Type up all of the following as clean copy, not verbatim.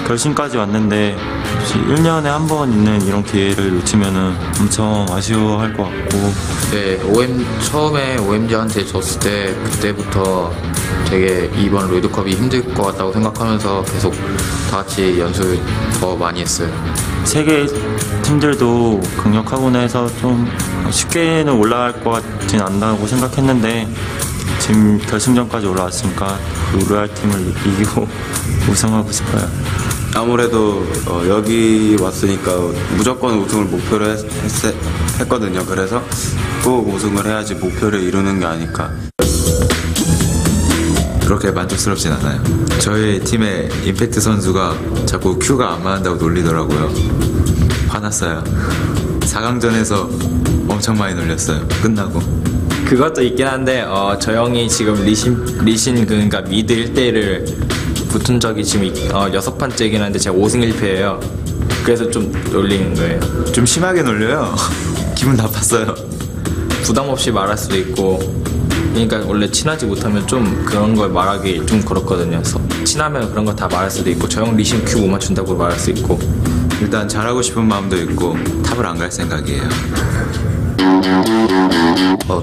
결승까지 왔는데 1년에 한 번 있는 이런 기회를 놓치면은 엄청 아쉬워할 것 같고. 네, 처음에 OMG한테 졌을 때 그때부터 되게 이번 롤드컵이 힘들 것 같다고 생각하면서 계속 다 같이 연습을 더 많이 했어요. 세계 팀들도 강력하구나 해서 좀 쉽게는 올라갈 것 같진 않다고 생각했는데 지금 결승전까지 올라왔으니까 그 로얄 팀을 이기고 우승하고 싶어요. 아무래도 여기 왔으니까 무조건 우승을 목표로 했거든요. 그래서 꼭 우승을 해야지 목표를 이루는 게 아닐까. 그렇게 만족스럽진 않아요. 저희 팀의 임팩트 선수가 자꾸 큐가 안 맞는다고 놀리더라고요. 화났어요. 4강전에서 엄청 많이 놀렸어요. 끝나고. 그것도 있긴 한데 저 형이 지금 리신 그러니까 미드 1대1을 붙은 적이 지금 6판째이긴 한데 제가 5승 1패예요. 그래서 좀 놀리는 거예요. 좀 심하게 놀려요. 기분 나빴어요. 부담 없이 말할 수도 있고, 그러니까 원래 친하지 못하면 좀 그런 걸 말하기 좀 그렇거든요. 그래서 친하면 그런 거 다 말할 수도 있고, 저 형 리신 큐 못 맞춘다고 말할 수 있고. 일단 잘하고 싶은 마음도 있고 탑을 안 갈 생각이에요.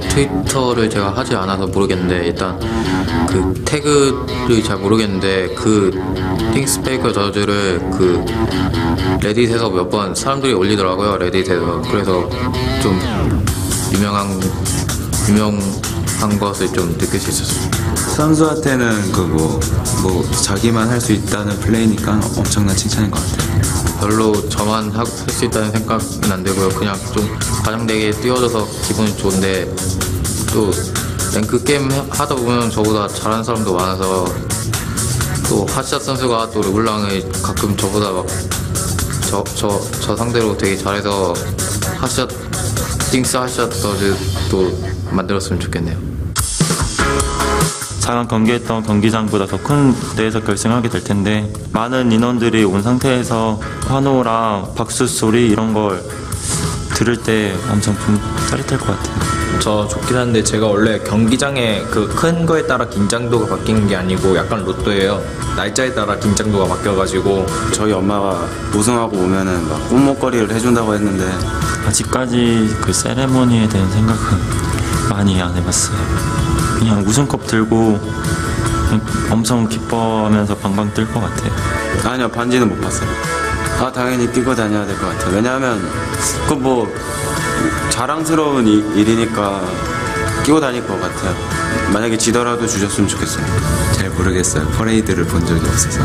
트위터를 제가 하지 않아서 모르겠는데 일단 그 태그를 잘 모르겠는데 그 띵스페이커 저주를 그 레딧에서 몇 번 사람들이 올리더라고요. 레딧에서. 그래서 좀 유명한 것을 좀 느낄 수 있었어요. 선수한테는 그 뭐 자기만 할 수 있다는 플레이니까 엄청난 칭찬인 것 같아요. 별로 저만 할 수 있다는 생각은 안 들고요. 그냥 좀 과장되게 뛰어져서 기분이 좋은데 또 랭크 게임 하다 보면 저보다 잘하는 사람도 많아서 또 핫샷 선수가 또 르블랑을 가끔 저보다 막 저 상대로 되게 잘해서 핫샷 띵스 핫샷 또 만들었으면 좋겠네요. 4강 경기했던 경기장보다 더 큰 데에서 결승하게 될 텐데 많은 인원들이 온 상태에서 환호랑 박수 소리 이런 걸 들을 때 엄청 좀 짜릿할 것 같아요. 저 좋긴 한데 제가 원래 경기장에 그 큰 거에 따라 긴장도가 바뀌는 게 아니고 약간 로또예요. 날짜에 따라 긴장도가 바뀌어가지고. 저희 엄마가 우승하고 오면은 막 꽃목걸이를 해준다고 했는데 아직까지 그 세레모니에 대한 생각은 많이 안 해봤어요. 그냥 우승컵 들고 엄청 기뻐하면서 방방 뜰 것 같아요. 아니요, 반지는 못 봤어요. 당연히 끼고 다녀야 될 것 같아요. 왜냐하면 그 뭐 자랑스러운 일이니까 끼고 다닐 것 같아요. 만약에 지더라도 주셨으면 좋겠어요. 잘 모르겠어요. 퍼레이드를 본 적이 없어서.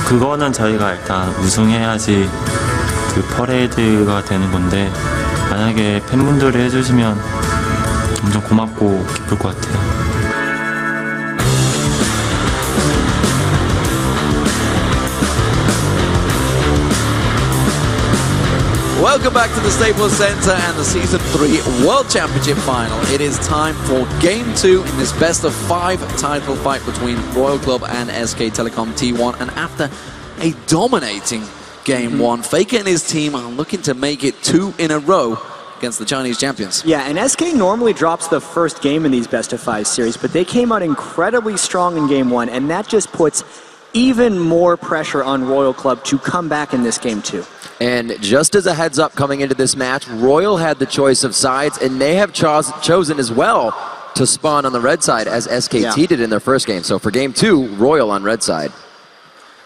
그거는 저희가 일단 우승해야지 그 퍼레이드가 되는 건데 만약에 팬분들이 해주시면 엄청 고맙고 기쁠 것 같아요. Welcome back to the Staples Center and the Season 3 World Championship Final. It is time for Game 2 in this best-of-5 title fight between Royal Club and SK Telecom T1. And after a dominating Game 1, Faker and his team are looking to make it 2 in a row against the Chinese champions. Yeah, and SK normally drops the first game in these best-of-5 series, but they came out incredibly strong in Game 1, and that just puts even more pressure on Royal Club to come back in this Game 2. And just as a heads up coming into this match, Royal had the choice of sides, and they have chosen as well to spawn on the red side as SKT did in their first game. So for Game 2, Royal on red side.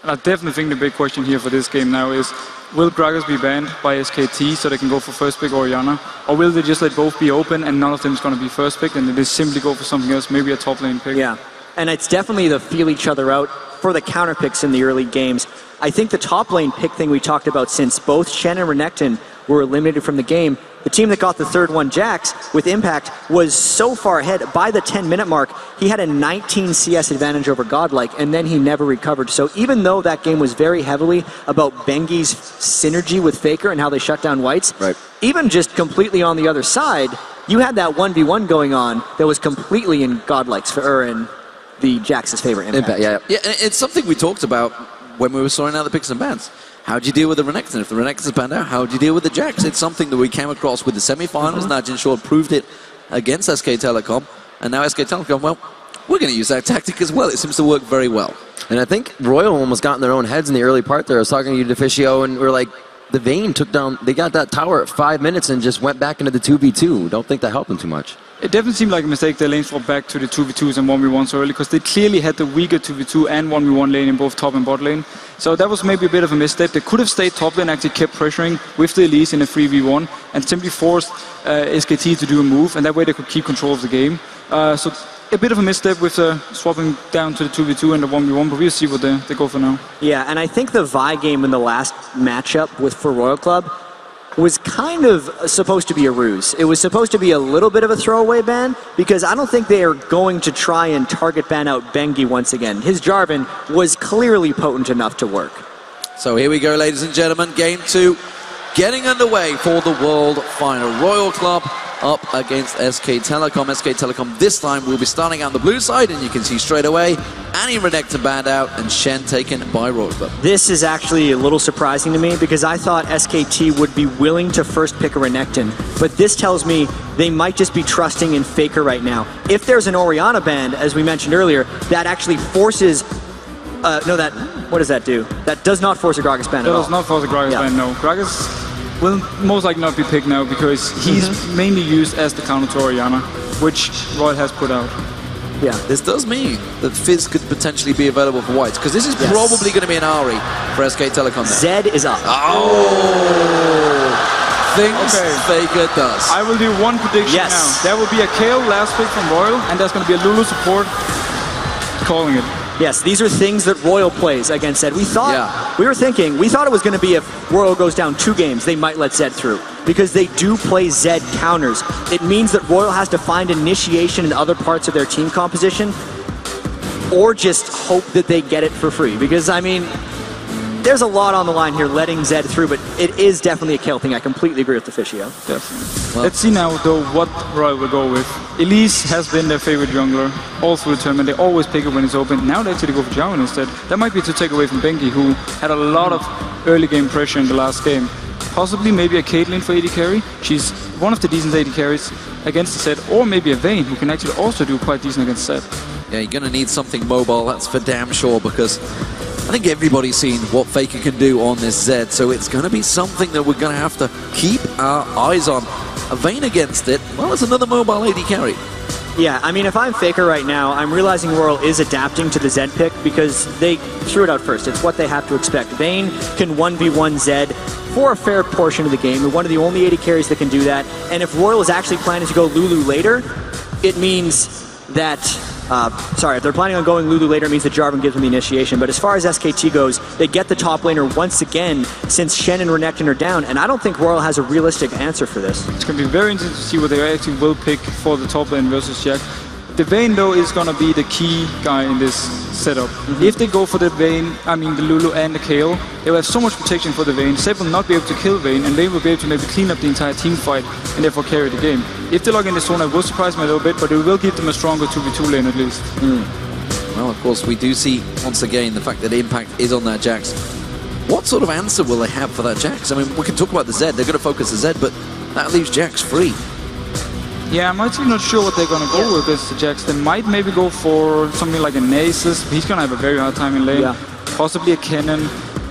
And I definitely think the big question here for this game now is, will Gragas be banned by SKT so they can go for first pick Orianna? Or will they just let both be open and none of them is going to be first pick and they just simply go for something else, maybe a top lane pick? Yeah, and it's definitely the feel each other out for the counter picks in the early games. I think the top lane pick thing we talked about, since both Shen and Renekton were eliminated from the game, the team that got the third one, Jax, with Impact, was so far ahead. By the 10-minute mark, he had a 19 CS advantage over Godlike, and then he never recovered. So even though that game was very heavily about Bengi's synergy with Faker and how they shut down Whites, even just completely on the other side, you had that 1v1 going on that was completely in Godlike's, or in the Jax's favor. Impact. Yeah, and it's something we talked about when we were sorting out the picks and bans. How do you deal with the Renekton? If the Renekton's banned out, how do you deal with the Jax? It's something that we came across with the semi-finals. Najin Short proved it against SK Telecom. And now SK Telecom, well, we're going to use that tactic as well. It seems to work very well. And I think Royal almost got in their own heads in the early part there. I was talking to you, Deficio, and we're like, the Vayne took down, they got that tower at 5 minutes and just went back into the 2v2. Don't think that helped them too much. It definitely seemed like a mistake their lanes swapped back to the 2v2s and 1v1s early, because they clearly had the weaker 2v2 and 1v1 lane in both top and bot lane. So that was maybe a bit of a misstep. They could have stayed top lane, actually kept pressuring with the Elise in a 3v1 and simply forced SKT to do a move, and that way they could keep control of the game. So a bit of a misstep with swapping down to the 2v2 and the 1v1, but we'll see what they go for now. Yeah, and I think the Vi game in the last matchup for Royal Club was kind of supposed to be a ruse. It was supposed to be a little bit of a throwaway ban, because I don't think they are going to try and target ban out Bengi once again. His Jarvan was clearly potent enough to work. So here we go, ladies and gentlemen, game 2 getting underway for the World Final. Royal Club up against SK Telecom. SK Telecom this time will be starting on the blue side, and you can see straight away Annie Renekton banned out and Shen taken by Royal Club. This is actually a little surprising to me, because I thought SKT would be willing to first pick a Renekton, but this tells me they might just be trusting in Faker right now. If there's an Orianna ban, as we mentioned earlier, that actually forces what does that do? That does not force a Gragas ban at all. That does not force a Gragas ban, no. Gragas will most likely not be picked now, because he's mainly used as the counter to Orianna, which Royal has put out. Yeah, this does mean that Fizz could potentially be available for Whites, because this is probably going to be an Ahri for SK Telecom now. Zed is up. Oh! Things Faker does. I will do one prediction now. There will be a KO last pick from Royal, and there's going to be a Lulu support calling it. Yes, these are things that Royal plays against Zed. We thought it was going to be if Royal goes down 2 games, they might let Zed through, because they do play Zed counters. It means that Royal has to find initiation in other parts of their team composition, or just hope that they get it for free. Because, I mean, there's a lot on the line here letting Zed through, but it is definitely a kill thing. I completely agree with Deficio. Definitely. Well, let's see now, though, what Royal will go with. Elise has been their favorite jungler all through the tournament. They always pick it when it's open. Now they actually go for Jarvan instead. That might be to take away from Bengi, who had a lot of early game pressure in the last game. Possibly maybe a Caitlyn for AD carry. She's one of the decent AD carries against the set, or maybe a Vayne, who can actually also do quite decent against set. Yeah, you're going to need something mobile, that's for damn sure, because I think everybody's seen what Faker can do on this Zed, so it's going to be something that we're going to have to keep our eyes on. A Vayne against it, well, it's another mobile AD carry. Yeah, I mean, if I'm Faker right now, I'm realizing Royal is adapting to the Zed pick, because they threw it out first. It's what they have to expect. Vayne can 1v1 Zed for a fair portion of the game. They're one of the only AD carries that can do that. And if Royal is actually planning to go Lulu later, it means that... if they're planning on going Lulu later, it means that Jarvan gives them the initiation. But as far as SKT goes, they get the top laner once again, since Shen and Renekton are down, and I don't think Royal has a realistic answer for this. It's going to be very interesting to see what they actually will pick for the top lane versus Jack. The Vayne, though, is going to be the key guy in this setup. If they go for the Vayne, the Lulu and the Kayle, they will have so much protection for the Vayne. Zed will not be able to kill Vayne, and Vayne will be able to maybe clean up the entire team fight and therefore carry the game. If they log in the zone, it will surprise me a little bit, but it will give them a stronger 2v2 lane at least. Well, of course, we do see, once again, the fact that Impact is on that Jax. What sort of answer will they have for that Jax? I mean, we can talk about the Zed. They're going to focus the Zed, but that leaves Jax free. Yeah, I'm actually not sure what they're going to go with this Jax. They might maybe go for something like a Nasus. He's going to have a very hard time in lane. Possibly a Kennen.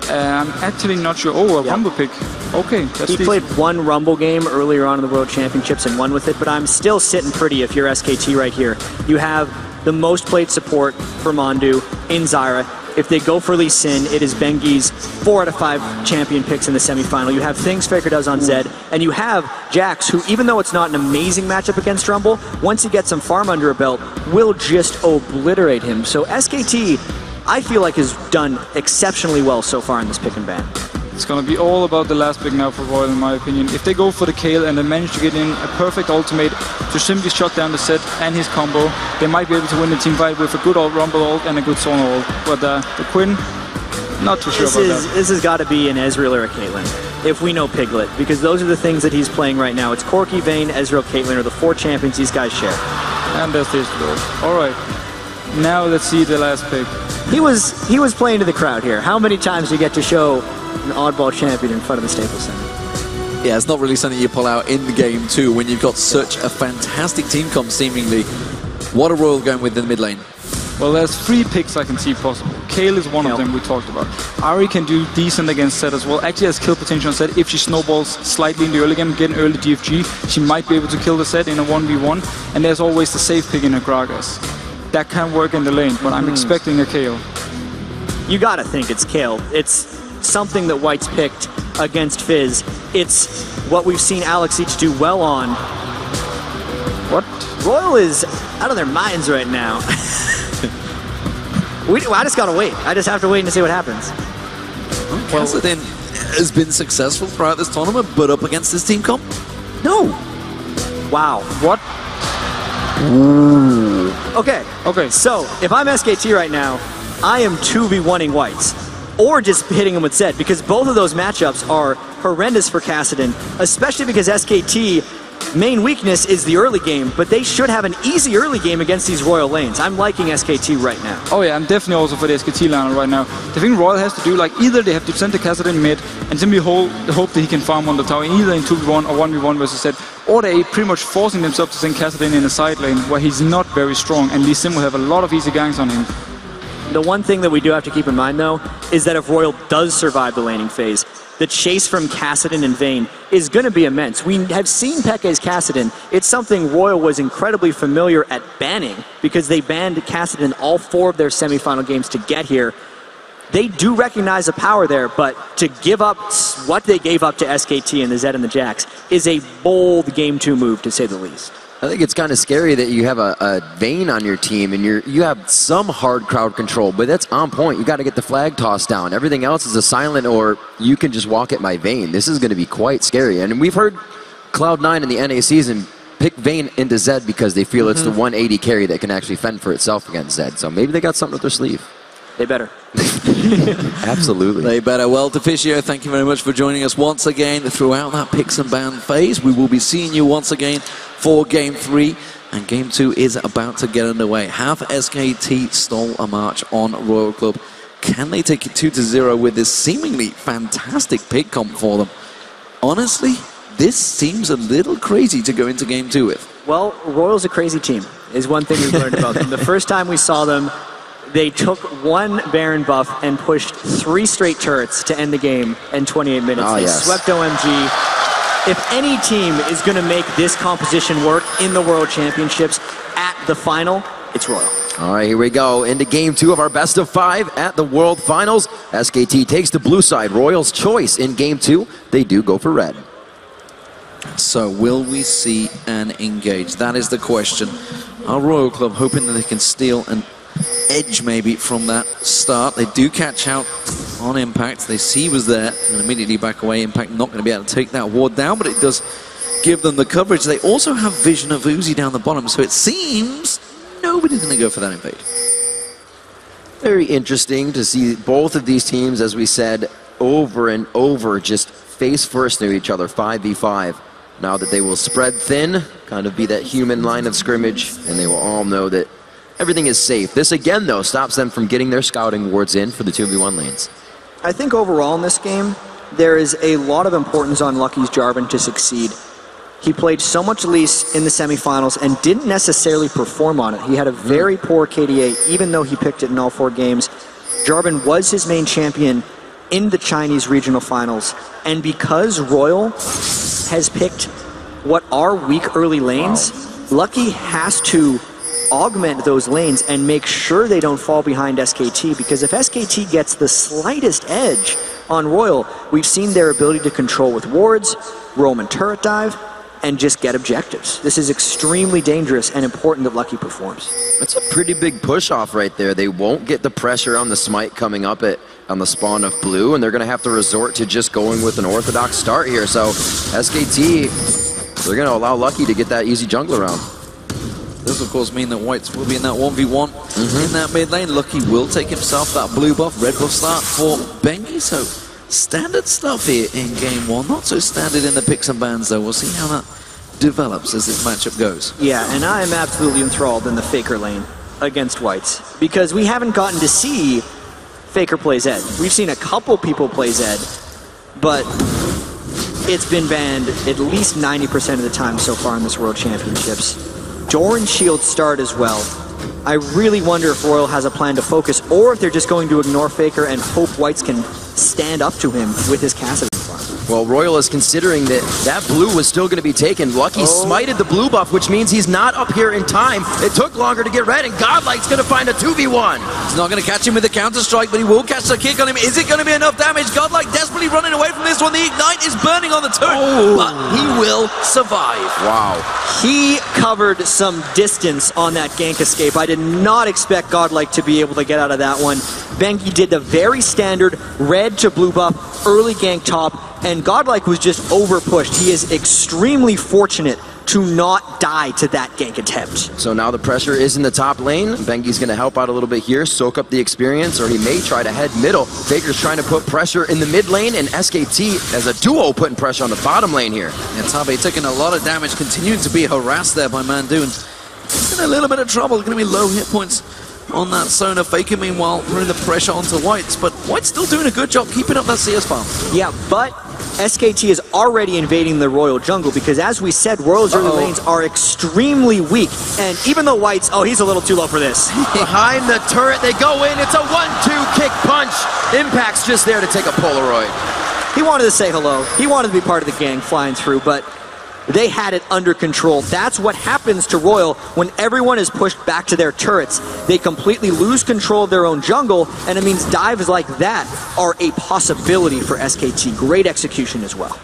I'm actually not sure. Oh, a Rumble pick. Okay, that's He played one Rumble game earlier on in the World Championships and won with it, but I'm still sitting pretty if you're SKT right here. You have the most played support for Mondu in Zyra. If they go for Lee Sin, it is Bengi's 4 out of 5 champion picks in the semifinal. You have things Faker does on Zed, and you have Jax, who, even though it's not an amazing matchup against Rumble, once he gets some farm under a belt, will just obliterate him. So SKT, I feel like, has done exceptionally well so far in this pick and ban. It's going to be all about the last pick now for Royal, in my opinion. If they go for the Kayle and they manage to get in a perfect ultimate to simply shut down the Zed and his combo, they might be able to win the team fight with a good old Rumble ult and a good Sona ult. But the Quinn, not too sure about that. This has got to be an Ezreal or a Caitlyn, if we know Piglet, because those are the things that he's playing right now. It's Corki, Vayne, Ezreal, Caitlyn are the 4 champions these guys share. And there's this goal. Alright, now let's see the last pick. He was playing to the crowd here. How many times do you get to show an oddball champion in front of the Staples Center? Yeah, it's not really something you pull out in the game too when you've got such a fantastic team comp seemingly. What a Royal going with in the mid lane. Well, there's 3 picks I can see possible. Kale is one of them we talked about. Ari can do decent against Zed as well. Actually has kill potential on Zed. If she snowballs slightly in the early game, get an early DFG, she might be able to kill the Zed in a 1v1. And there's always the safe pick in a Gragas. That can work in the lane, but I'm expecting a Kale. You gotta think it's Kale. It's something that White's picked against Fizz. It's what we've seen Alex each do well on. What? Royal is out of their minds right now. I just gotta wait. I just have to wait and see what happens. Kassadin has been successful throughout this tournament, but up against this team comp? No. Wow. What? Ooh. Okay. Okay. So, if I'm SKT right now, I am 2v1ing Whites. Or just hitting him with Zed, because both of those matchups are horrendous for Kassadin, especially because SKT main weakness is the early game, but they should have an easy early game against these Royal lanes. I'm liking SKT right now. Oh yeah, I'm definitely also for the SKT line right now. The thing Royal has to do, like, either they have to send the Kassadin mid and simply hope that he can farm on the tower, either in 2v1 or 1v1 versus Zed, or they pretty much forcing themselves to send Kassadin in a side lane where he's not very strong, and Lee Sin will have a lot of easy ganks on him. The one thing that we do have to keep in mind, though, is that if Royal does survive the laning phase, the chase from Kassadin and Vayne is going to be immense. We have seen Peke's Kassadin. It's something Royal was incredibly familiar at banning, because they banned Kassadin all 4 of their semifinal games to get here. They do recognize the power there, but to give up what they gave up to SKT and the Zed and the Jax is a bold Game 2 move, to say the least. I think it's kind of scary that you have a Vayne on your team and you have some hard crowd control, but that's on point. You got to get the flag tossed down. Everything else is a silent, or you can just walk at my Vayne. This is going to be quite scary. And we've heard Cloud9 in the NA season pick Vayne into Zed because they feel it's the 180 carry that can actually fend for itself against Zed. So maybe they got something up their sleeve. They better. Absolutely. They better. Well, Deficio, thank you very much for joining us once again throughout that picks and ban phase. We will be seeing you once again for Game 3, and Game 2 is about to get underway. Have SKT stole a march on Royal Club? Can they take it 2-0 with this seemingly fantastic pick comp for them? Honestly, this seems a little crazy to go into Game 2 with. Well, Royal's a crazy team, is one thing we've learned about them. The first time we saw them, they took 1 Baron buff and pushed 3 straight turrets to end the game in 28 minutes. They swept OMG. If any team is going to make this composition work in the World Championships at the final, it's Royal. All right, here we go into Game 2 of our best of 5 at the World Finals. SKT takes the blue side. Royal's choice in Game 2. They do go for red. So will we see an engage? That is the question. Our Royal Club hoping that they can steal an edge maybe from that start. They do catch out on Impact. They see he was there and immediately back away. Impact not going to be able to take that ward down, but it does give them the coverage. They also have vision of Uzi down the bottom, so it seems nobody's going to go for that invade. Very interesting to see both of these teams, as we said, over and over, just face first near each other, 5v5. Now that they will spread thin, kind of be that human line of scrimmage, and they will all know that everything is safe. This again, though, stops them from getting their scouting wards in for the 2v1 lanes. I think overall in this game, there is a lot of importance on Lucky's Jarvan to succeed. He played so much Elise in the semifinals and didn't necessarily perform on it. He had a very poor KDA, even though he picked it in all 4 games. Jarvan was his main champion in the Chinese regional finals, and because Royal has picked what are weak early lanes, Lucky has to augment those lanes and make sure they don't fall behind SKT, because if SKT gets the slightest edge on Royal, we've seen their ability to control with wards, roam and turret dive, and just get objectives. This is extremely dangerous and important that Lucky performs. That's a pretty big push-off right there. They won't get the pressure on the smite coming up on the spawn of blue, and they're going to have to resort to just going with an orthodox start here. So SKT, they're going to allow Lucky to get that easy jungle around. This, of course, mean that Whites will be in that 1v1 in that mid lane. Lucky will take himself that blue buff, red buff start for Bengi. So standard stuff here in Game 1. Not so standard in the picks and bans, though. We'll see how that develops as this matchup goes. Yeah, and I am absolutely enthralled in the Faker lane against Whites, because we haven't gotten to see Faker play Zed. We've seen a couple people play Zed, but it's been banned at least 90% of the time so far in this World Championships. Doran Shield start as well. I really wonder if Royal has a plan to focus, or if they're just going to ignore Faker and hope Whites can stand up to him with his Cassidy farm. Well, Royal is considering that blue was still going to be taken. Lucky smited the blue buff, which means he's not up here in time. It took longer to get red, and Godlike's going to find a 2v1. He's not going to catch him with the counter-strike, but he will catch the kick on him. Is it going to be enough damage? Godlike desperately running away from this one. The Ignite is burning on the turret, but he will survive. Wow. He covered some distance on that gank escape. I did not expect Godlike to be able to get out of that one. Bengi did the very standard red to blue buff, early gank top, and Godlike was just over-pushed. He is extremely fortunate to not die to that gank attempt. So now the pressure is in the top lane. Bengi's going to help out a little bit here, soak up the experience, or he may try to head middle. Faker's trying to put pressure in the mid lane, and SKT as a duo putting pressure on the bottom lane here. Yeah, Tabe taking a lot of damage, continuing to be harassed there by Mandu, and he's in a little bit of trouble. Going to be low hit points on that Sona. Faker, meanwhile, putting the pressure onto Whites, but White's still doing a good job keeping up that CS farm. Yeah, but SKT is already invading the Royal jungle because, as we said, Royal's early lanes are extremely weak. And even though White's, he's a little too low for this. Behind the turret, they go in. It's a 1-2 kick punch. Impact's just there to take a Polaroid. He wanted to say hello. He wanted to be part of the gang flying through, but they had it under control. That's what happens to Royal when everyone is pushed back to their turrets. They completely lose control of their own jungle, and it means dives like that are a possibility for SKT. Great execution as well.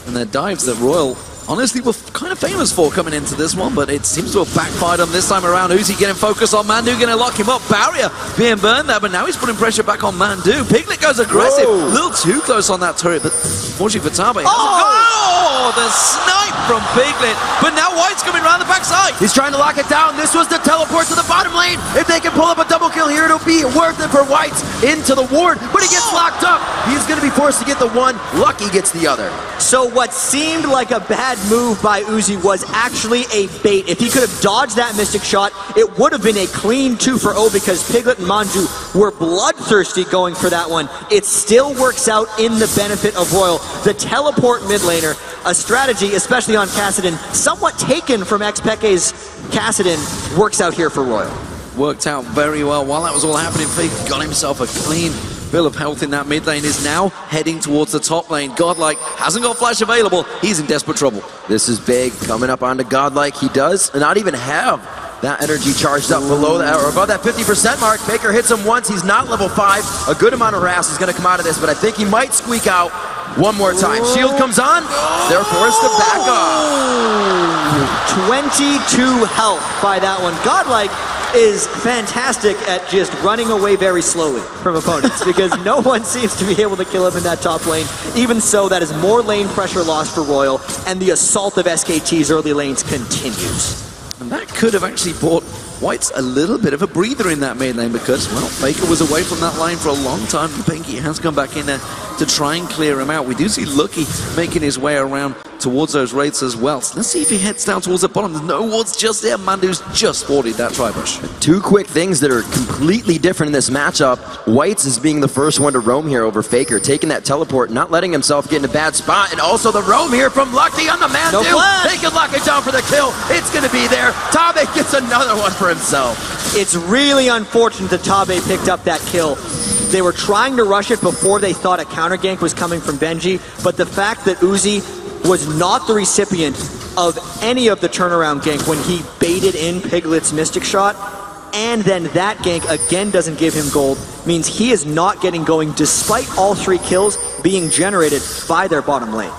And the dives that Royal honestly were kind of famous for coming into this one, but it seems to have backfired on this time around. Uzi getting focused on Mandu, going to lock him up. Barrier being burned there, but now he's putting pressure back on Mandu. Piglet goes aggressive. A little too close on that turret, but fortunately for Tabe. Oh, the snipe from Piglet. But now White's coming around the backside. He's trying to lock it down. This was the teleport to the bottom lane. If they can pull up a double kill here, it'll be worth it for Whites into the ward, but he gets locked up. He's going to be forced to get the one. Lucky gets the other. So what seemed like a bad move by Uzi was actually a bait. If he could have dodged that Mystic Shot, it would have been a clean 2-for-0 because Piglet and Manju were bloodthirsty going for that one. It still works out in the benefit of Royal. The teleport mid laner, a strategy, especially on Kassadin, somewhat taken from XPeke's Kassadin, works out here for Royal. Worked out very well. While that was all happening, Faker got himself a clean bill of health in that mid lane, is now heading towards the top lane. Godlike hasn't got flash available. He's in desperate trouble. This is big. Coming up onto Godlike. He does not even have that energy charged up below that, or above that 50% mark. Faker hits him once. He's not level 5. A good amount of harass is going to come out of this, but I think he might squeak out one more time. Shield comes on. They're forced to back off. 22 health by that one. Godlike is fantastic at just running away very slowly from opponents because no one seems to be able to kill him in that top lane. Even so, that is more lane pressure lost for Royal, and the assault of SKT's early lanes continues. And that could have actually bought White's a little bit of a breather in that main lane because, well, Faker was away from that line for a long time. Bengi has come back in there to try and clear him out. We do see Lucky making his way around towards those wraiths as well. So let's see if he heads down towards the bottom. There's no wards just there. Mandu's just sported that tri-bush. Two quick things that are completely different in this matchup. Whites is being the first one to roam here over Faker, taking that teleport, not letting himself get in a bad spot, and also the roam here from Lucky on the Mandu. No flash. They can lock it down for the kill. It's going to be there. Tabe gets another one for himself. It's really unfortunate that Tabe picked up that kill. They were trying to rush it before they thought a counter gank was coming from Benji, but the fact that Uzi was not the recipient of any of the turnaround gank when he baited in Piglet's Mystic Shot, and then that gank again doesn't give him gold, means he is not getting going despite all 3 kills being generated by their bottom lane.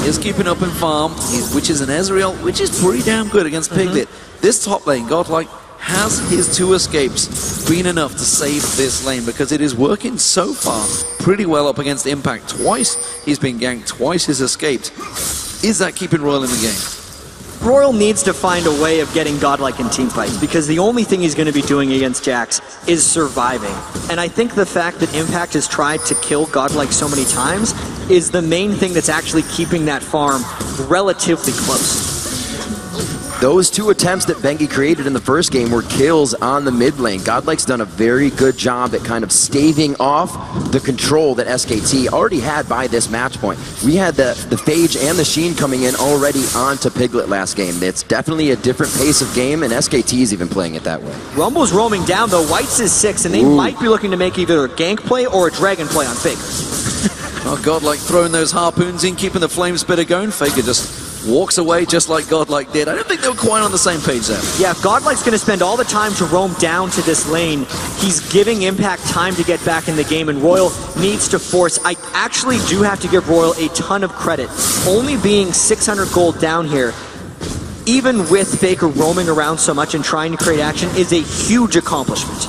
He is keeping up in farm, which is an Ezreal, which is pretty damn good against Piglet. This top lane, Godlike, has his 2 escapes been enough to save this lane because it is working so far pretty well up against Impact. Twice he's been ganked, twice he's escaped. Is that keeping Royal in the game? Royal needs to find a way of getting Godlike in team fights because the only thing he's going to be doing against Jax is surviving. And I think the fact that Impact has tried to kill Godlike so many times is the main thing that's actually keeping that farm relatively close. Those two attempts that Bengi created in the first game were kills on the mid lane. Godlike's done a very good job at kind of staving off the control that SKT already had by this match point. We had the Phage and the Sheen coming in already onto Piglet last game. It's definitely a different pace of game, and SKT is even playing it that way. Rumble's roaming down, though. White's is 6, and they might be looking to make either a gank play or a dragon play on Faker. Oh, Godlike throwing those harpoons in, keeping the flame spitter going. Faker just walks away just like Godlike did. I don't think they were quite on the same page there. Yeah, if Godlike's going to spend all the time to roam down to this lane, he's giving Impact time to get back in the game, and Royal needs to force. I actually do have to give Royal a ton of credit. Only being 600 gold down here, even with Faker roaming around so much and trying to create action, is a huge accomplishment.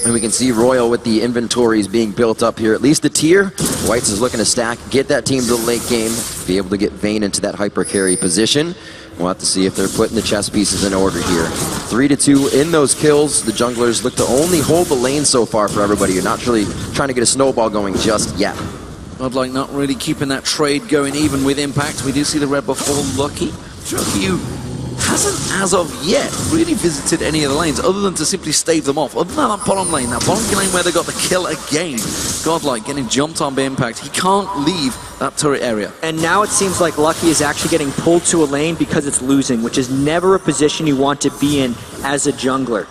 And we can see Royal with the inventories being built up here. At least the tier. Whites is looking to stack, get that team to the late game, be able to get Vayne into that hyper carry position. We'll have to see if they're putting the chess pieces in order here. 3-2 in those kills. The junglers look to only hold the lane so far for everybody. You're not really trying to get a snowball going just yet. Godlike not really keeping that trade going even with Impact. We do see the red buff for Lucky. Lucky hasn't, as of yet, really visited any of the lanes other than to simply stave them off. Other than that bottom lane where they got the kill again. Godlike getting jumped on by Impact. He can't leave that turret area. And now it seems like Lucky is actually getting pulled to a lane because it's losing, which is never a position you want to be in as a jungler.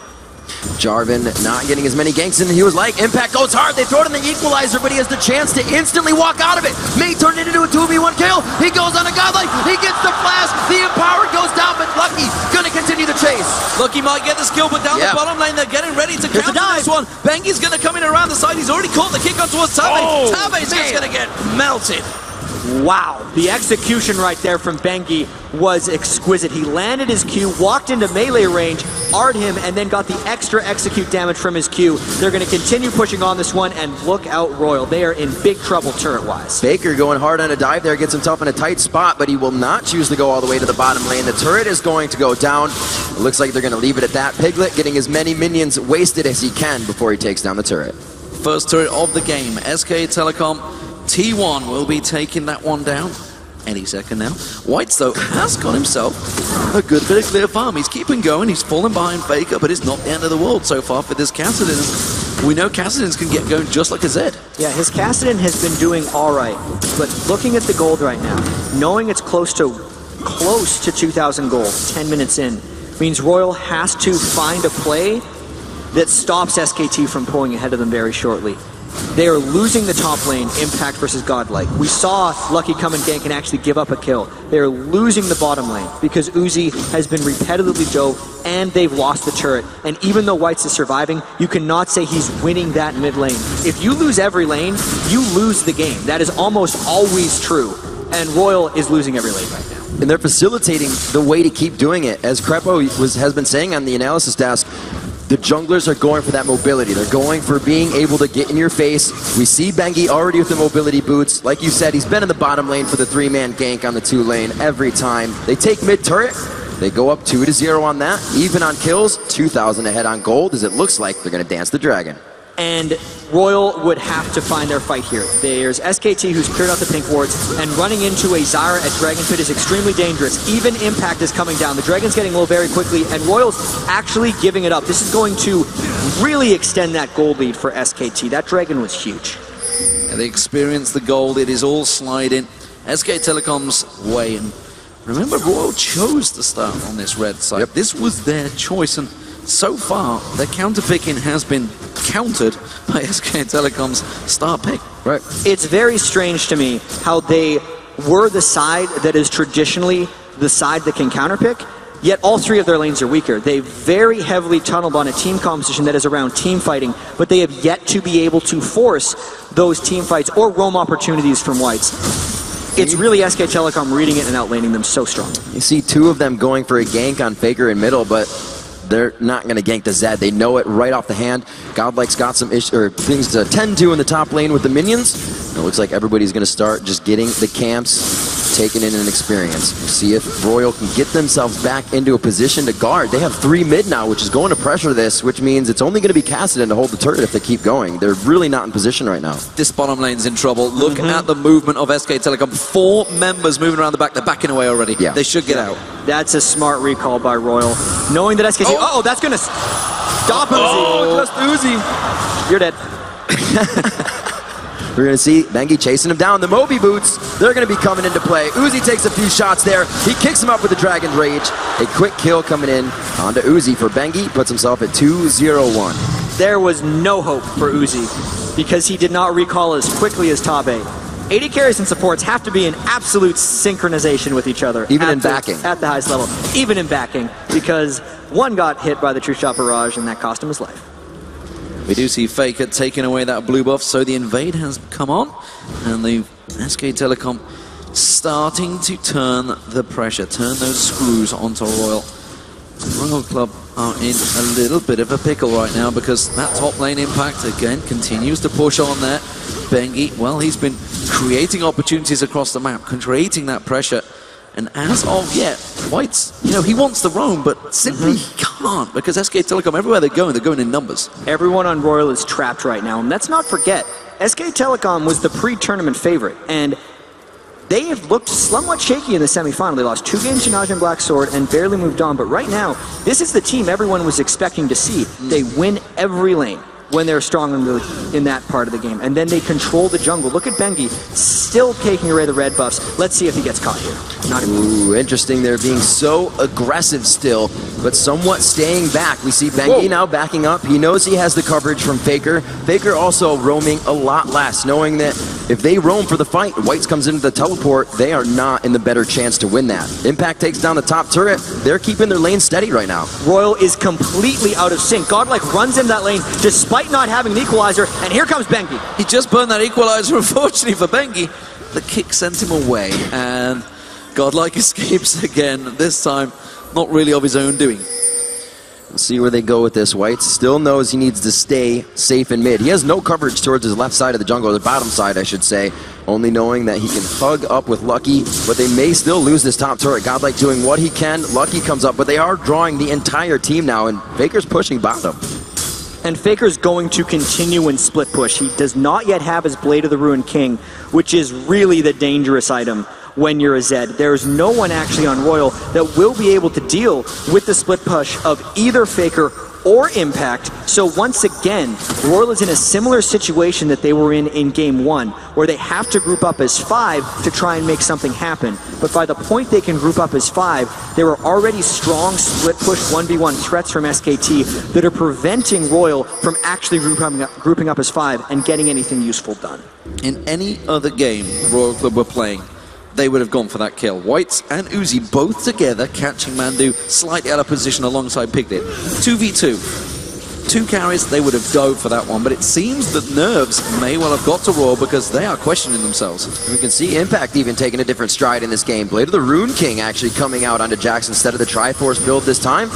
Jarvan not getting as many ganks in he was like. Impact goes hard. They throw it in the equalizer, but he has the chance to instantly walk out of it. May turn it into a 2v1 kill. He goes on a Godlike. He gets the flash. The Empower goes down, but Lucky gonna continue the chase. Lucky might get the skill, but down the bottom lane, they're getting ready to counter this one. Bengi's gonna come in around the side. He's already caught the kick on towards Tabe. Tabe's just gonna get melted. Wow, the execution right there from Bengi was exquisite. He landed his Q, walked into melee range, R'd him, and then got the extra execute damage from his Q. They're going to continue pushing on this one, and look out Royal. They are in big trouble turret-wise. Baker going hard on a dive there, gets himself in a tight spot, but he will not choose to go all the way to the bottom lane. The turret is going to go down. It looks like they're going to leave it at that. Piglet getting as many minions wasted as he can before he takes down the turret. First turret of the game, SK Telecom. T1 will be taking that one down any second now. Whites, though, has got himself a good bit of clear farm. He's keeping going. He's falling behind Faker, but it's not the end of the world so far for this Kassadin. We know Kassadins can get going just like a Zed. Yeah, his Kassadin has been doing all right, but looking at the gold right now, knowing it's close to 2,000 gold, 10 minutes in, means Royal has to find a play that stops SKT from pulling ahead of them very shortly. They are losing the top lane, Impact versus Godlike. We saw Lucky come and gank and actually give up a kill. They are losing the bottom lane because Uzi has been repetitively dove and they've lost the turret. And even though Whites is surviving, you cannot say he's winning that mid lane. If you lose every lane, you lose the game. That is almost always true. And Royal is losing every lane right now. And they're facilitating the way to keep doing it. As Crepo has been saying on the analysis desk, the junglers are going for that mobility. They're going for being able to get in your face. We see Bengi already with the mobility boots. Like you said, he's been in the bottom lane for the 3-man gank on the 2 lane every time. They take mid-turret. They go up 2-0 on that. Even on kills, 2,000 ahead on gold, as it looks like they're going to dance the dragon. And Royal would have to find their fight here. There's SKT who's cleared out the pink wards, and running into a Zyra at Dragon Pit is extremely dangerous. Even Impact is coming down. The Dragon's getting low very quickly, and Royal's actually giving it up. This is going to really extend that gold lead for SKT. That Dragon was huge. And they experience the gold. It is all sliding SK Telecom's way. And remember, Royal chose to start on this red side. Yep. This was their choice, and so far, their counter-picking has been countered by SK Telecom's star pick. Right. It's very strange to me how they were the side that is traditionally the side that can counterpick, yet all 3 of their lanes are weaker. They very heavily tunneled on a team composition that is around team fighting, but they have yet to be able to force those team fights or roam opportunities from Whites. It's really SK Telecom reading it and outlaning them so strong. You see 2 of them going for a gank on Faker in middle, but they're not going to gank the Zed. They know it right off the hand. Godlike's got some things to tend to in the top lane with the minions. And it looks like everybody's going to start just getting the camps taking in an experience. We'll see if Royal can get themselves back into a position to guard. They have 3 mid now, which is going to pressure this, which means it's only going to be Cassidy to hold the turret if they keep going. They're really not in position right now. This bottom lane's in trouble. Look at the movement of SK Telecom. 4 members moving around the back. They're backing away already. Yeah. They should get out. That's a smart recall by Royal. Knowing that SKT... Oh, that's going to stop Uzi. Oh, just Uzi. You're dead. We're going to see Bengi chasing him down. The Moby boots, they're going to be coming into play. Uzi takes a few shots there. He kicks him up with the Dragon's Rage. A quick kill coming in onto Uzi for Bengi. Puts himself at 2-0-1. There was no hope for Uzi because he did not recall as quickly as top 8. AD carries and supports have to be in absolute synchronization with each other. Even in backing. At the highest level. Even in backing, because one got hit by the True Shot Barrage and that cost him his life. We do see Faker taking away that blue buff, so the invade has come on, and the SK Telecom starting to turn the pressure, turn those screws onto Royal. Royal Club are in a little bit of a pickle right now because that top lane impact again continues to push on there. Bengi, well, he's been creating opportunities across the map, creating that pressure. And as of yet, White's, he wants to roam, but simply he can't because SK Telecom, everywhere they're going in numbers. Everyone on Royal is trapped right now. And let's not forget, SK Telecom was the pre-tournament favorite. And they have looked somewhat shaky in the semifinal. They lost 2 games to Naja and Black Sword and barely moved on. But right now, this is the team everyone was expecting to see. They win every lane when they're strong in that part of the game. And then they control the jungle. Look at Bengi, still taking away the red buffs. Let's see if he gets caught here. Ooh, interesting. They're being so aggressive still, but somewhat staying back. We see Bengi now backing up. He knows he has the coverage from Faker. Faker also roaming a lot less, knowing that if they roam for the fight, Whites comes into the teleport, they are not in the better chance to win that. Impact takes down the top turret. They're keeping their lane steady right now. Royal is completely out of sync. Godlike runs in that lane despite not having an equalizer, and here comes Bengi. He just burned that equalizer, unfortunately for Bengi. The kick sent him away, and Godlike escapes again, this time not really of his own doing. We'll see where they go with this. White still knows he needs to stay safe in mid. He has no coverage towards his left side of the jungle, or the bottom side, I should say, only knowing that he can hug up with Lucky, but they may still lose this top turret. Godlike doing what he can. Lucky comes up, but they are drawing the entire team now, and Faker's pushing bottom. And Faker's going to continue in split push. He does not yet have his Blade of the Ruined King, which is really the dangerous item when you're a Zed. There's no one actually on Royal that will be able to deal with the split push of either Faker or Impact. So once again, Royal is in a similar situation that they were in Game 1, where they have to group up as 5 to try and make something happen. But by the point they can group up as 5, there are already strong split push 1v1 threats from SKT that are preventing Royal from actually grouping up as 5 and getting anything useful done. In any other game Royal Club were playing, they would have gone for that kill. Whites and Uzi both together, catching Mandu slightly out of position alongside Piglet. 2v2. 2 carries, they would have dove for that one, but it seems that Nerves may well have got to Royal because they are questioning themselves. We can see Impact even taking a different stride in this game. Blade of the Rune King actually coming out onto Jax instead of the Triforce build this time.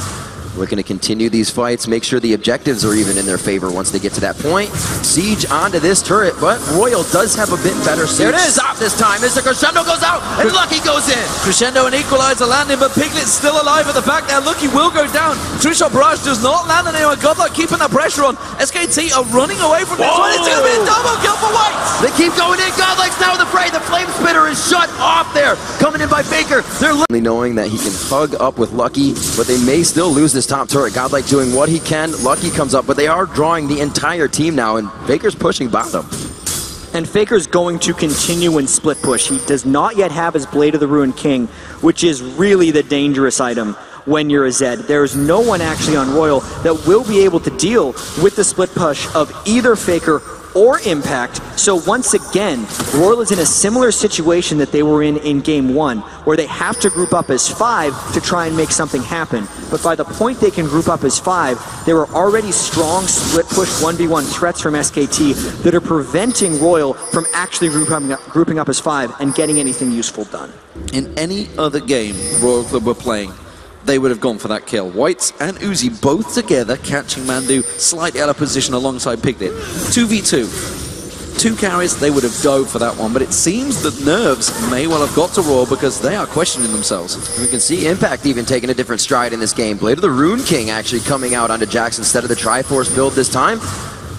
Looking to continue these fights, make sure the objectives are even in their favor once they get to that point. Siege onto this turret, but Royal does have a bit better siege. There it is! Stop this time as the Crescendo goes out, and Lucky goes in! Crescendo and Equalizer landing, but Piglet's still alive at the back there. Lucky will go down. True Shot Barrage does not land on anyone. Godlike keeping that pressure on. SKT are running away from this one. It's going to be a double kill for Whites! They keep going in. Godlike's now in the fray. The Flame Spitter is shut off there. Coming in by Faker. They're knowing that he can hug up with Lucky, but they may still lose this top turret. Godlike doing what he can. Lucky comes up, but they are drawing the entire team now, and Faker's pushing bottom. And Faker's going to continue in split push. He does not yet have his Blade of the Ruined King, which is really the dangerous item when you're a Zed. There's no one actually on Royal that will be able to deal with the split push of either Faker or Impact. So once again, Royal is in a similar situation that they were in Game 1, where they have to group up as 5 to try and make something happen. But by the point they can group up as 5, there are already strong split push 1v1 threats from SKT that are preventing Royal from actually grouping up as 5 and getting anything useful done. In any other game Royal Club were playing, they would have gone for that kill. Whites and Uzi both together, catching Mandu slightly out of position alongside Piglet. 2v2. 2 carries, they would have dove for that one. But it seems that nerves may well have got to Royal because they are questioning themselves. We can see Impact even taking a different stride in this game. Blade of the Rune King actually coming out onto Jax instead of the Triforce build this time.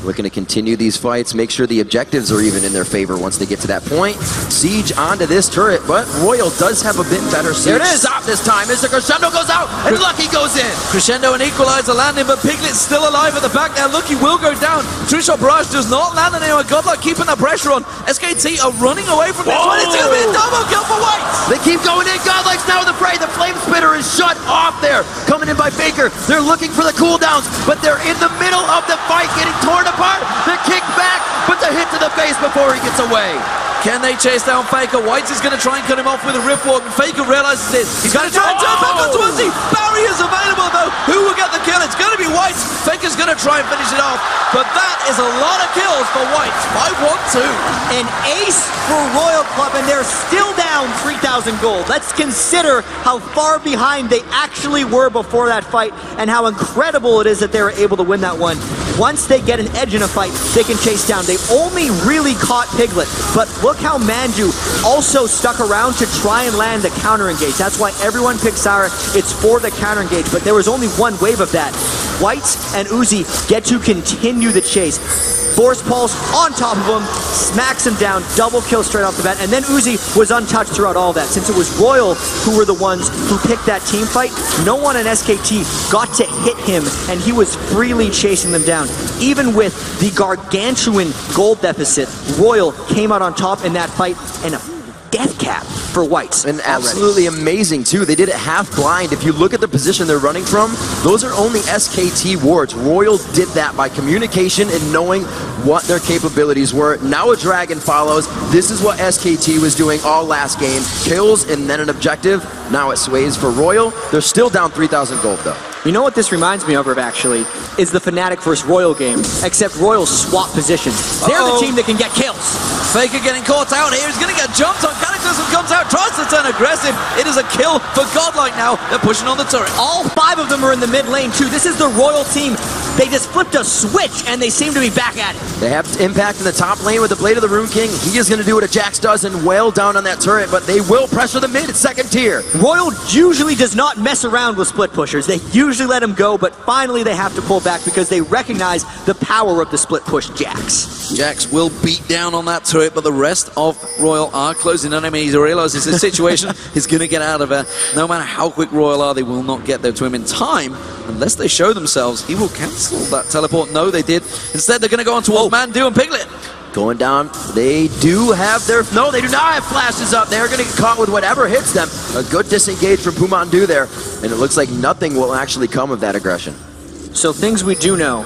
Looking to continue these fights, make sure the objectives are even in their favor once they get to that point. Siege onto this turret, but Royal does have a bit better siege. There it is! Stop this time as the Crescendo goes out and Lucky goes in! Crescendo and Equalizer landing, but Piglet's still alive at the back there. Lucky will go down. True-Shot Barrage does not land on anyone. Godlike keeping the pressure on. SKT are running away from this one. It's going to be a double kill for White! They keep going in. Godlike's now in the fray. The Flame Spitter is shut off there. Coming in by Faker. They're looking for the cooldowns, but they're in the middle of the fight, getting torn apart. The kick back, but the hit to the face before he gets away. Can they chase down Faker? White is going to try and cut him off with a Riftwalk, and Faker realizes it. He's going to try and turn back onto Uzi. Barriers available, though. Who will get the kill? It's going to be White. Faker's going to try and finish it off, but that is a lot of kills for White. 5-1-2. An ace for Royal Club, and they're still down 3,000 gold. Let's consider how far behind they actually were before that fight, and how incredible it is that they were able to win that one. Once they get an edge in a fight, they can chase down. They only really caught Piglet, but look how Manju also stuck around to try and land the counter engage. That's why everyone picked Sara. It's for the counter engage, but there was only one wave of that. Whites and Uzi get to continue the chase. Force Pulse on top of him, smacks him down, double kill straight off the bat, and then Uzi was untouched throughout all that. Since it was Royal who were the ones who picked that team fight, no one in SKT got to hit him, and he was freely chasing them down. Even with the gargantuan gold deficit, Royal came out on top in that fight, and a death cap for Whites. And absolutely amazing too. They did it half blind. If you look at the position they're running from, those are only SKT wards. Royal did that by communication and knowing what their capabilities were. Now a dragon follows. This is what SKT was doing all last game. Kills and then an objective. Now it sways for Royal. They're still down 3,000 gold though. You know what this reminds me of, actually, is the Fnatic vs. Royal game, except Royal swap positions. They're the team that can get kills. Faker getting caught out here. He's going to get jumped on. Cataclysm comes out, tries to turn aggressive. It is a kill for Godlike now. They're pushing on the turret. All 5 of them are in the mid lane, too. This is the Royal team. They just flipped a switch, and they seem to be back at it. They have Impact in the top lane with the Blade of the Rune King. He is going to do what a Jax does and wail down on that turret, but they will pressure the mid. It's second tier. Royal usually does not mess around with split pushers. They usually let him go, but finally they have to pull back because they recognize the power of the split push Jax. Jax will beat down on that turret, but the rest of Royal are closing on him. He realizes his situation is going to get out of it. No matter how quick Royal are, they will not get there to him in time. Unless they show themselves, he will cancel that teleport. No, they did. Instead, they're going to go on towards Mandu and Piglet. Going down, they do have their... No, they do not have flashes up. They're going to get caught with whatever hits them. A good disengage from Pumandu there, and it looks like nothing will actually come of that aggression. So things we do know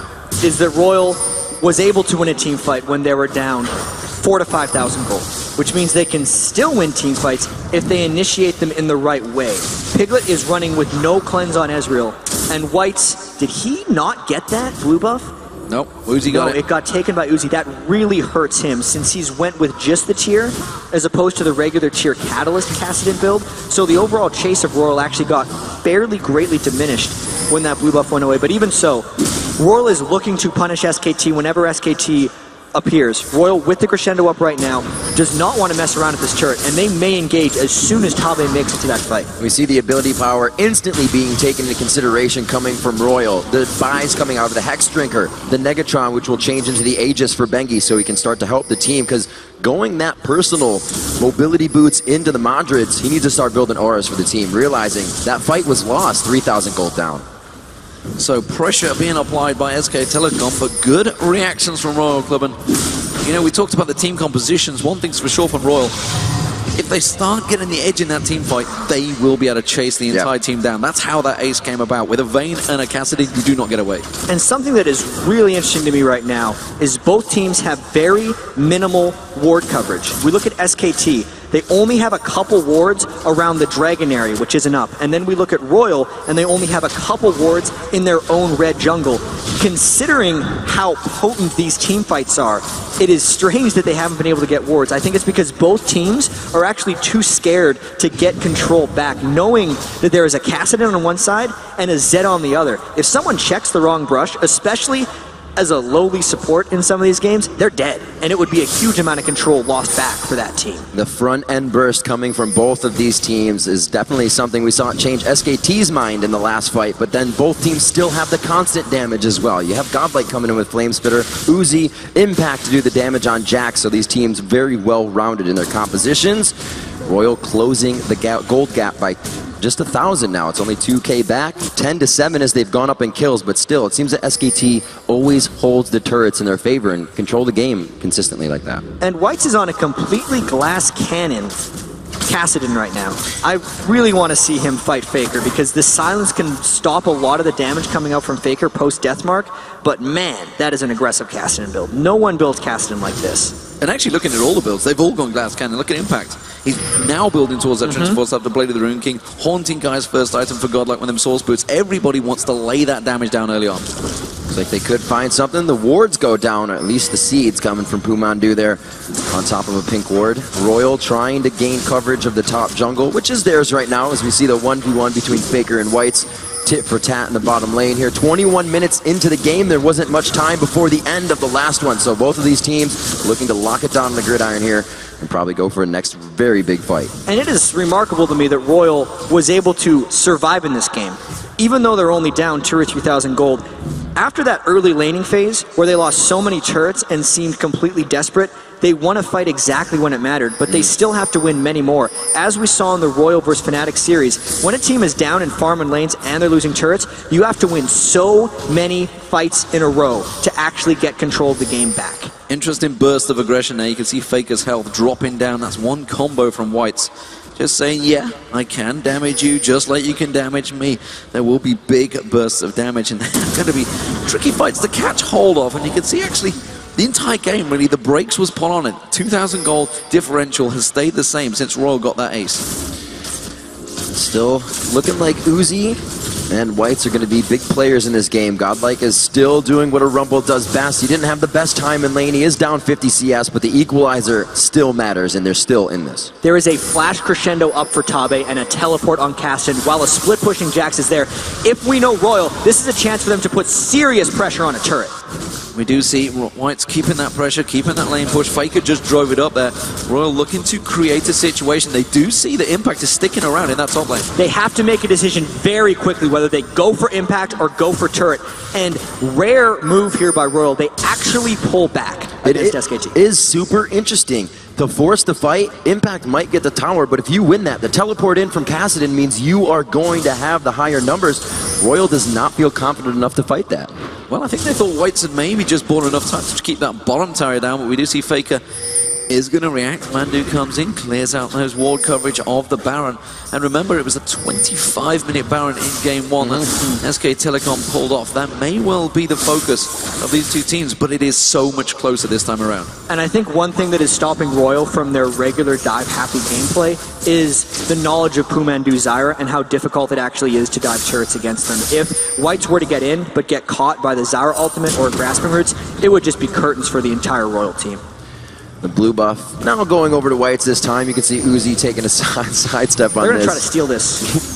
is that Royal was able to win a team fight when they were down 4,000 to 5,000 gold, which means they can still win team fights if they initiate them in the right way. Piglet is running with no cleanse on Ezreal, and Whites, did he not get that blue buff? Nope, Uzi got it got taken by Uzi. That really hurts him since he's went with just the tier as opposed to the regular tier Catalyst Kassadin build. So the overall chase of Royal actually got fairly greatly diminished when that blue buff went away. But even so, Royal is looking to punish SKT whenever SKT appears. Royal, with the crescendo up right now, does not want to mess around at this turret, and they may engage as soon as Tabe makes it to that fight. We see the ability power instantly being taken into consideration coming from Royal. The buys coming out of the Hex Drinker, the Negatron, which will change into the Aegis for Bengi so he can start to help the team, because going that personal mobility boots into the Madrids, he needs to start building auras for the team, realizing that fight was lost, 3,000 gold down. So pressure being applied by SK Telecom, but good reactions from Royal Club. And, you know, we talked about the team compositions. One thing's for sure from Royal. If they start getting the edge in that team fight, they will be able to chase the entire team down. That's how that ace came about. With a Vayne and a Kassadin, you do not get away. And something that is really interesting to me right now is both teams have very minimal ward coverage. We look at SKT. They only have a couple wards around the Dragon area, which isn't up. And then we look at Royal, and they only have a couple wards in their own red jungle. Considering how potent these team fights are, it is strange that they haven't been able to get wards. I think it's because both teams are actually too scared to get control back, knowing that there is a Kassadin on one side and a Zed on the other. If someone checks the wrong brush, especially as a lowly support in some of these games, they're dead. And it would be a huge amount of control lost back for that team. The front end burst coming from both of these teams is definitely something we saw change SKT's mind in the last fight, but then both teams still have the constant damage as well. You have Godlike coming in with Flamespitter, Uzi, Impact to do the damage on Jax, so these teams very well rounded in their compositions. Royal closing the gold gap by just 1,000 now. It's only 2K back. 10-7 as they've gone up in kills, but still, it seems that SKT always holds the turrets in their favor and control the game consistently like that. And Whites is on a completely glass cannon Kassadin right now. I really want to see him fight Faker because this silence can stop a lot of the damage coming out from Faker post-Deathmark, but man, that is an aggressive Kassadin build. No one builds Kassadin like this. And actually looking at all the builds, they've all gone glass cannon. Look at Impact. He's now building towards that Trench Force after Blade of the Rune King, haunting Guy's first item for Godlike with them Source Boots. Everybody wants to lay that damage down early on. Looks like they could find something. The wards go down, or at least the seeds coming from Pumandu there on top of a pink ward. Royal trying to gain coverage of the top jungle, which is theirs right now as we see the 1v1 between Faker and Whites. Tit for tat in the bottom lane here. 21 minutes into the game. There wasn't much time before the end of the last one, so both of these teams looking to lock it down on the gridiron here and probably go for a next very big fight. And it is remarkable to me that Royal was able to survive in this game. Even though they're only down 2,000 or 3,000 gold, after that early laning phase where they lost so many turrets and seemed completely desperate, they want to fight exactly when it mattered, but they still have to win many more. As we saw in the Royal vs. Fnatic series, when a team is down in farm and lanes and they're losing turrets, you have to win so many fights in a row to actually get control of the game back. Interesting burst of aggression there. You can see Faker's health dropping down. That's one combo from Whites. Just saying, yeah, I can damage you just like you can damage me. There will be big bursts of damage, and they're going to be tricky fights to catch hold of. And you can see actually the entire game, really, the brakes was put on it. 2,000 gold differential has stayed the same since Royal got that ace. Still looking like Uzi and Whites are going to be big players in this game. Godlike is still doing what a Rumble does best. He didn't have the best time in lane. He is down 50 CS, but the equalizer still matters, and they're still in this. There is a flash crescendo up for Tabe and a teleport on Kassadin while a split pushing Jax is there. If we know Royal, this is a chance for them to put serious pressure on a turret. We do see White's keeping that pressure, keeping that lane push. Faker just drove it up there. Royal looking to create a situation. They do see the Impact is sticking around in that top lane. They have to make a decision very quickly whether they go for Impact or go for turret. And rare move here by Royal. They actually pull back against SKT. It is super interesting. To force the fight, Impact might get the tower, but if you win that, the teleport in from Kassadin means you are going to have the higher numbers. Royal does not feel confident enough to fight that. Well, I think they thought Whites had maybe just bought enough time to keep that bottom tower down, but we do see Faker is going to react. Mandu comes in, clears out those ward coverage of the Baron. And remember, it was a 25-minute Baron in game one that SK Telecom pulled off. That may well be the focus of these two teams, but it is so much closer this time around. And I think one thing that is stopping Royal from their regular dive-happy gameplay is the knowledge of Pumandu Zyra and how difficult it actually is to dive turrets against them. If Whites were to get in, but get caught by the Zyra ultimate or Grasping Roots, it would just be curtains for the entire Royal team. The blue buff now going over to Whites this time. You can see Uzi taking a sidestep on this. They're going to try to steal this.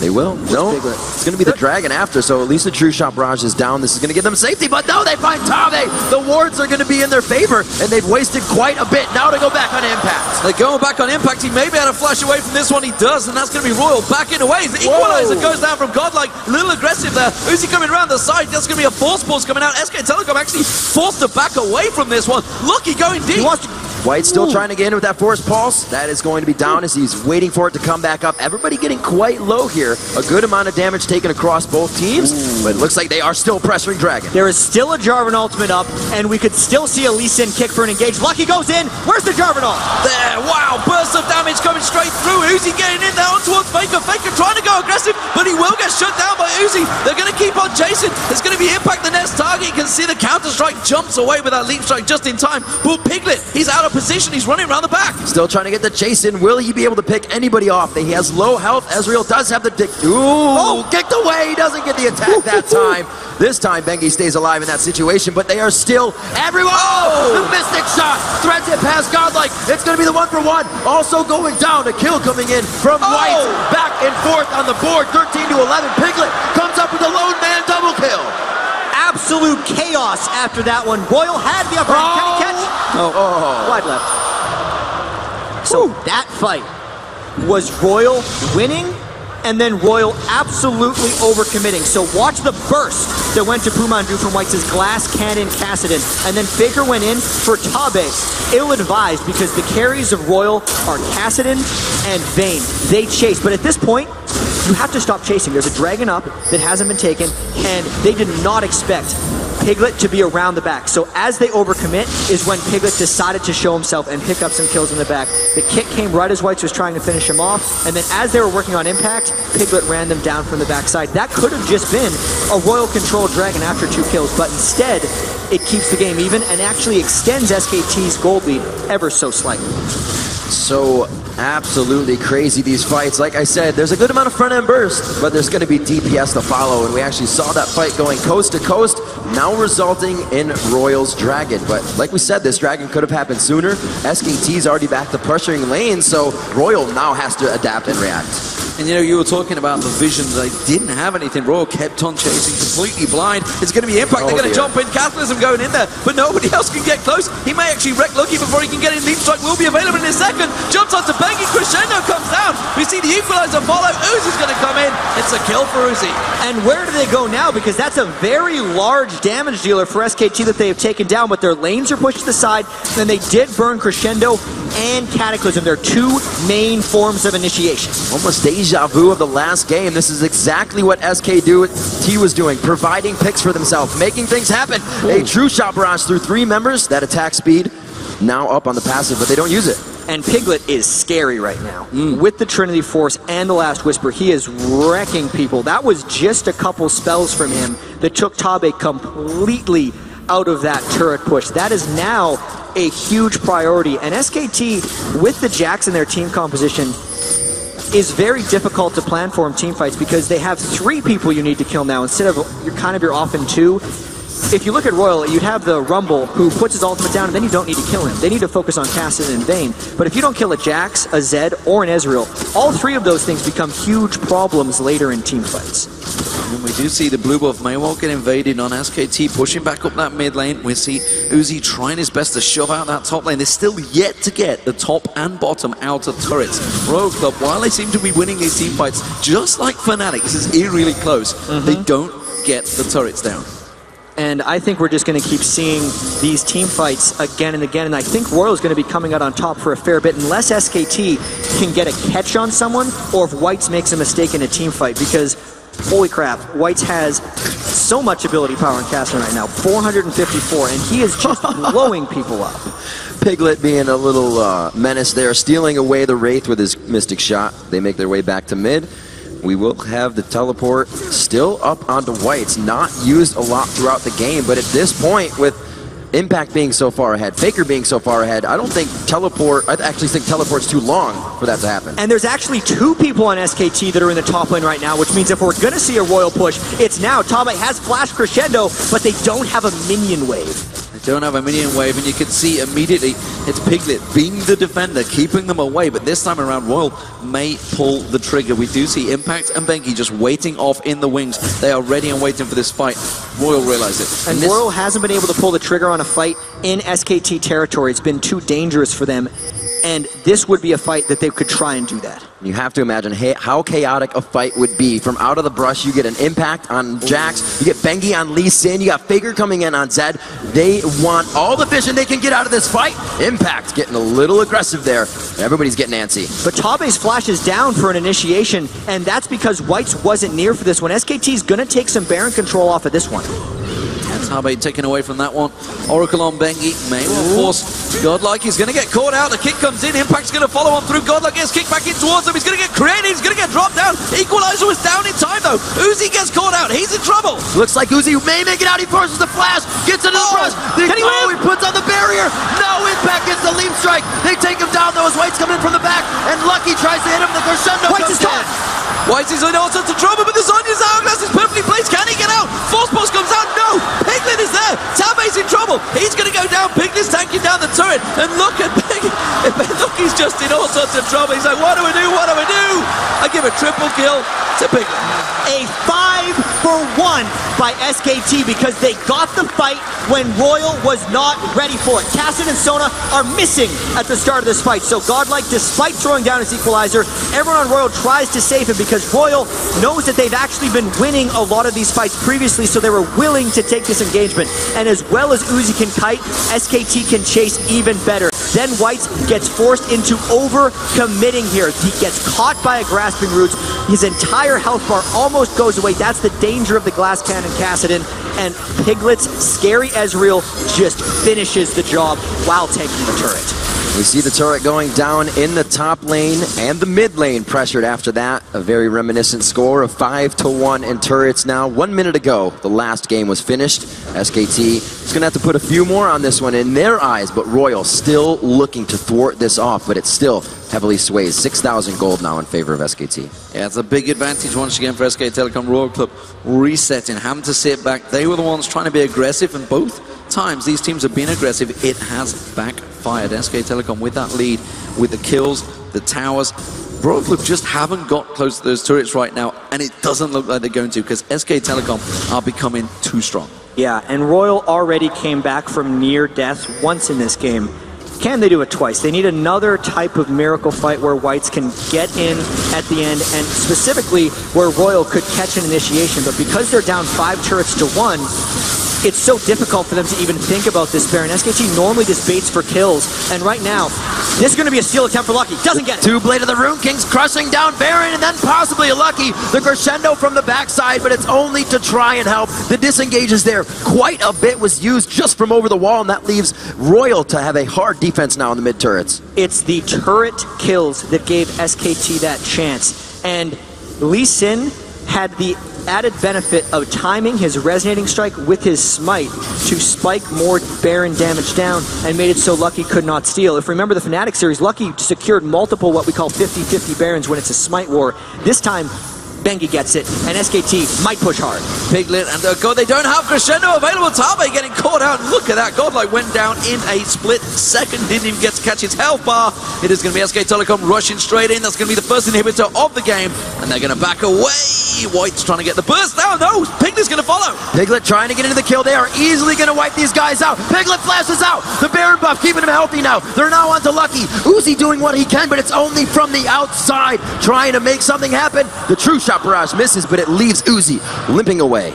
They will. No, it's going to be the dragon after, so at least the True Shot Barrage is down. This is going to give them safety, but no, they find Tabe. The wards are going to be in their favor, and they've wasted quite a bit. Now to go back on Impact. They're going back on Impact. He may be able to flash away from this one. He does, and that's going to be Royal back in away. The equalizer goes down from Godlike. A little aggressive there. Uzi coming around the side. That's going to be a force pulse coming out. SK Telecom actually forced to back away from this one. Lucky going deep. White still trying to get in with that Force Pulse. That is going to be down as he's waiting for it to come back up. Everybody getting quite low here. A good amount of damage taken across both teams, but it looks like they are still pressuring Dragon. There is still a Jarvan ultimate up, and we could still see a Lee Sin kick for an engage. Lucky goes in. Where's the Jarvan ult? There, wow, burst of damage coming straight through. Uzi getting in there on towards Faker. Faker trying to go aggressive, but he will get shut down by Uzi. They're going to keep on chasing. It's going to be Impact the next target. You can see the counter-strike jumps away with that leap strike just in time. But Piglet, he's out of position. He's running around the back. Still trying to get the chase in. Will he be able to pick anybody off? He has low health. Ezreal does have the dick. Ooh, kicked away. He doesn't get the attack that time. This time, Bengi stays alive in that situation, but they are still everyone. Oh, the Mystic Shot threads it past Godlike. It's going to be the 1-for-1. Also going down. A kill coming in from White. Back and forth on the board. 13 to 11. Piglet comes up with a lone man double kill. absolute chaos after that one. Royal had the upper hand. Can he catch? Wide left. So that fight was Royal winning, and then Royal absolutely overcommitting. So watch the burst that went to Pumandu from White's glass cannon Cassidy, and then Faker went in for Tabe. Ill-advised because the carries of Royal are Cassidy and Vayne. They chase, but at this point, you have to stop chasing. There's a dragon up that hasn't been taken, and they did not expect Piglet to be around the back. So as they overcommit is when Piglet decided to show himself and pick up some kills in the back. The kick came right as Whites was trying to finish him off, and then as they were working on impact, Piglet ran them down from the backside. That could have just been a Royal-controlled dragon after 2 kills, but instead, it keeps the game even and actually extends SKT's gold lead ever so slightly. So absolutely crazy, these fights. Like I said, there's a good amount of front-end burst, but there's going to be DPS to follow, and we actually saw that fight going coast to coast, now resulting in Royal's dragon. But like we said, this dragon could have happened sooner. SKT's already back to pressuring lanes, so Royal now has to adapt and react. And you know, you were talking about the vision. They didn't have anything. Royal kept on chasing, completely blind. It's going to be Impact. They're going to jump in. Catalysm going in there, but nobody else can get close. He may actually wreck Lucky before he can get in. Leap Strike will be available in a second. Jumps onto Bengi. Crescendo comes down. We see the Equalizer follow. Uzi's going to come in. It's a kill for Uzi. And where do they go now? Because that's a very large damage dealer for SKT that they have taken down, but their lanes are pushed to the side, and they did burn Crescendo and Cataclysm. They're 2 main forms of initiation. Almost deja vu of the last game. This is exactly what SKT was doing, providing picks for themselves, making things happen. A true shot barrage through 3 members. That attack speed now up on the passive, but they don't use it. And Piglet is scary right now. With the Trinity Force and the Last Whisper, he is wrecking people. That was just a couple spells from him that took Tabe completely out of that turret push. That is now a huge priority. And SKT, with the Jacks in their team composition, is very difficult to plan for in team fights because they have 3 people you need to kill now instead of your often 2. If you look at Royal, you'd have the Rumble who puts his ultimate down and then you don't need to kill him. They need to focus on Cassidy and Vayne. But if you don't kill a Jax, a Zed, or an Ezreal, all 3 of those things become huge problems later in team fights. And we do see the blue buff may well get invaded on SKT, pushing back up that mid lane. We see Uzi trying his best to shove out that top lane. They're still yet to get the top and bottom outer turrets. Royal Club, while they seem to be winning these team fights, just like Fnatic, this is eerily close, they don't get the turrets down. And I think we're just going to keep seeing these team fights again and again. And I think Royal is going to be coming out on top for a fair bit unless SKT can get a catch on someone or if Whites makes a mistake in a team fight. Because, holy crap, Whites has so much ability power in Cassidy right now. 454, and he is just blowing people up. Piglet being a little menace there, stealing away the Wraith with his Mystic Shot. They make their way back to mid. We will have the teleport still up onto Whites, not used a lot throughout the game, but at this point, with Impact being so far ahead, Faker being so far ahead, I actually think teleport's too long for that to happen. And there's actually 2 people on SKT that are in the top lane right now, which means if we're going to see a Royal push, it's now. Tabe has Flash Crescendo, but they don't have a minion wave. Don't have a minion wave, and you can see immediately it's Piglet being the defender, keeping them away, but this time around Royal may pull the trigger. We do see Impact and Bengi just waiting off in the wings. They are ready and waiting for this fight. Royal realize it. And Royal hasn't been able to pull the trigger on a fight in SKT territory. It's been too dangerous for them, and this would be a fight that they could try and do that. You have to imagine how chaotic a fight would be. From out of the brush, you get an Impact on Jax, you get Bengi on Lee Sin, you got Faker coming in on Zed. They want all the vision they can get out of this fight. Impact getting a little aggressive there. Everybody's getting antsy. But Tabe's flash is down for an initiation, and that's because Whites wasn't near for this one. SKT's going to take some Baron control off of this one. Tabe taken away from that one. Oracle on Bengi. May well force Godlike. He's going to get caught out. The kick comes in. Impact's going to follow on through. Godlike gets kicked back in towards him. He's going to get created. He's going to get dropped down. Equalizer was down in time, though. Uzi gets caught out. He's in trouble. Looks like Uzi may make it out. He forces the flash. Gets into the brush. Can he win? He puts on the barrier. No, Impact gets the leap strike. They take him down, though, as White's coming from the back. And Lucky tries to hit him. The crescendo White's is caught. White is in all sorts of trouble, but the Sonya's hourglass is perfectly placed. Can he get out? Force Pulse comes out. No! Piglet is there. Tabe's in trouble. He's going to go down. Piglet's tanking down the turret. And look at Piglet. Look, he's just in all sorts of trouble. He's like, what do we do? What do we do? I give a triple kill to Piglet. A 5 5-for-1 by SKT because they got the fight when Royal was not ready for it. Cassidy and Sona are missing at the start of this fight, so Godlike, despite throwing down his equalizer, everyone on Royal tries to save him because Royal knows that they've actually been winning a lot of these fights previously, so they were willing to take this engagement. And as well as Uzi can kite, SKT can chase even better. Then Whites gets forced into over-committing here. He gets caught by a grasping roots. His entire health bar almost goes away. That's the danger of the glass cannon Kassadin. And Piglet's scary Ezreal just finishes the job while taking the turret. We see the turret going down in the top lane and the mid lane pressured after that. A very reminiscent score of 5-1 in turrets now. 1 minute ago, the last game was finished. SKT is going to have to put a few more on this one in their eyes, but Royal still looking to thwart this off, but it still heavily sways. 6,000 gold now in favor of SKT. Yeah, it's a big advantage once again for SK Telecom. Royal Club resetting, having to sit back. They were the ones trying to be aggressive, and both times these teams have been aggressive. It has backfired. SK Telecom with that lead, with the kills, the towers. Royal Club just haven't got close to those turrets right now, and it doesn't look like they're going to, because SK Telecom are becoming too strong. Yeah, and Royal already came back from near death once in this game. Can they do it twice? They need another type of miracle fight where Whites can get in at the end, and specifically where Royal could catch an initiation. But because they're down 5 turrets to 1, it's so difficult for them to even think about this Baron. SKT normally just baits for kills, and right now, this is going to be a steal attempt for Lucky. Doesn't get it. Two-Blade of the Rune Kings crushing down Baron, and then possibly a Lucky. The crescendo from the backside, but it's only to try and help. The disengage is there. Quite a bit was used just from over the wall, and that leaves Royal to have a hard defense now in the mid-turrets. It's the turret kills that gave SKT that chance, and Lee Sin had the added benefit of timing his resonating strike with his smite to spike more Baron damage down and made it so Lucky could not steal. If you remember the Fnatic series, Lucky secured multiple what we call 50-50 Barons when it's a smite war. This time, Bengi gets it, and SKT might push hard. Piglet and God, they don't have Crescendo available. Tabe getting caught out. Look at that. Godlike went down in a split second. Didn't even get to catch his health bar. It is going to be SK Telecom rushing straight in. That's going to be the first inhibitor of the game, and they're going to back away. White's trying to get the burst down. No, Piglet's going to follow. Piglet trying to get into the kill. They are easily going to wipe these guys out. Piglet flashes out. The Baron buff keeping him healthy now. They're now on to Lucky. Uzi doing what he can, but it's only from the outside, trying to make something happen. The true shot barrage misses, but it leaves Uzi limping away.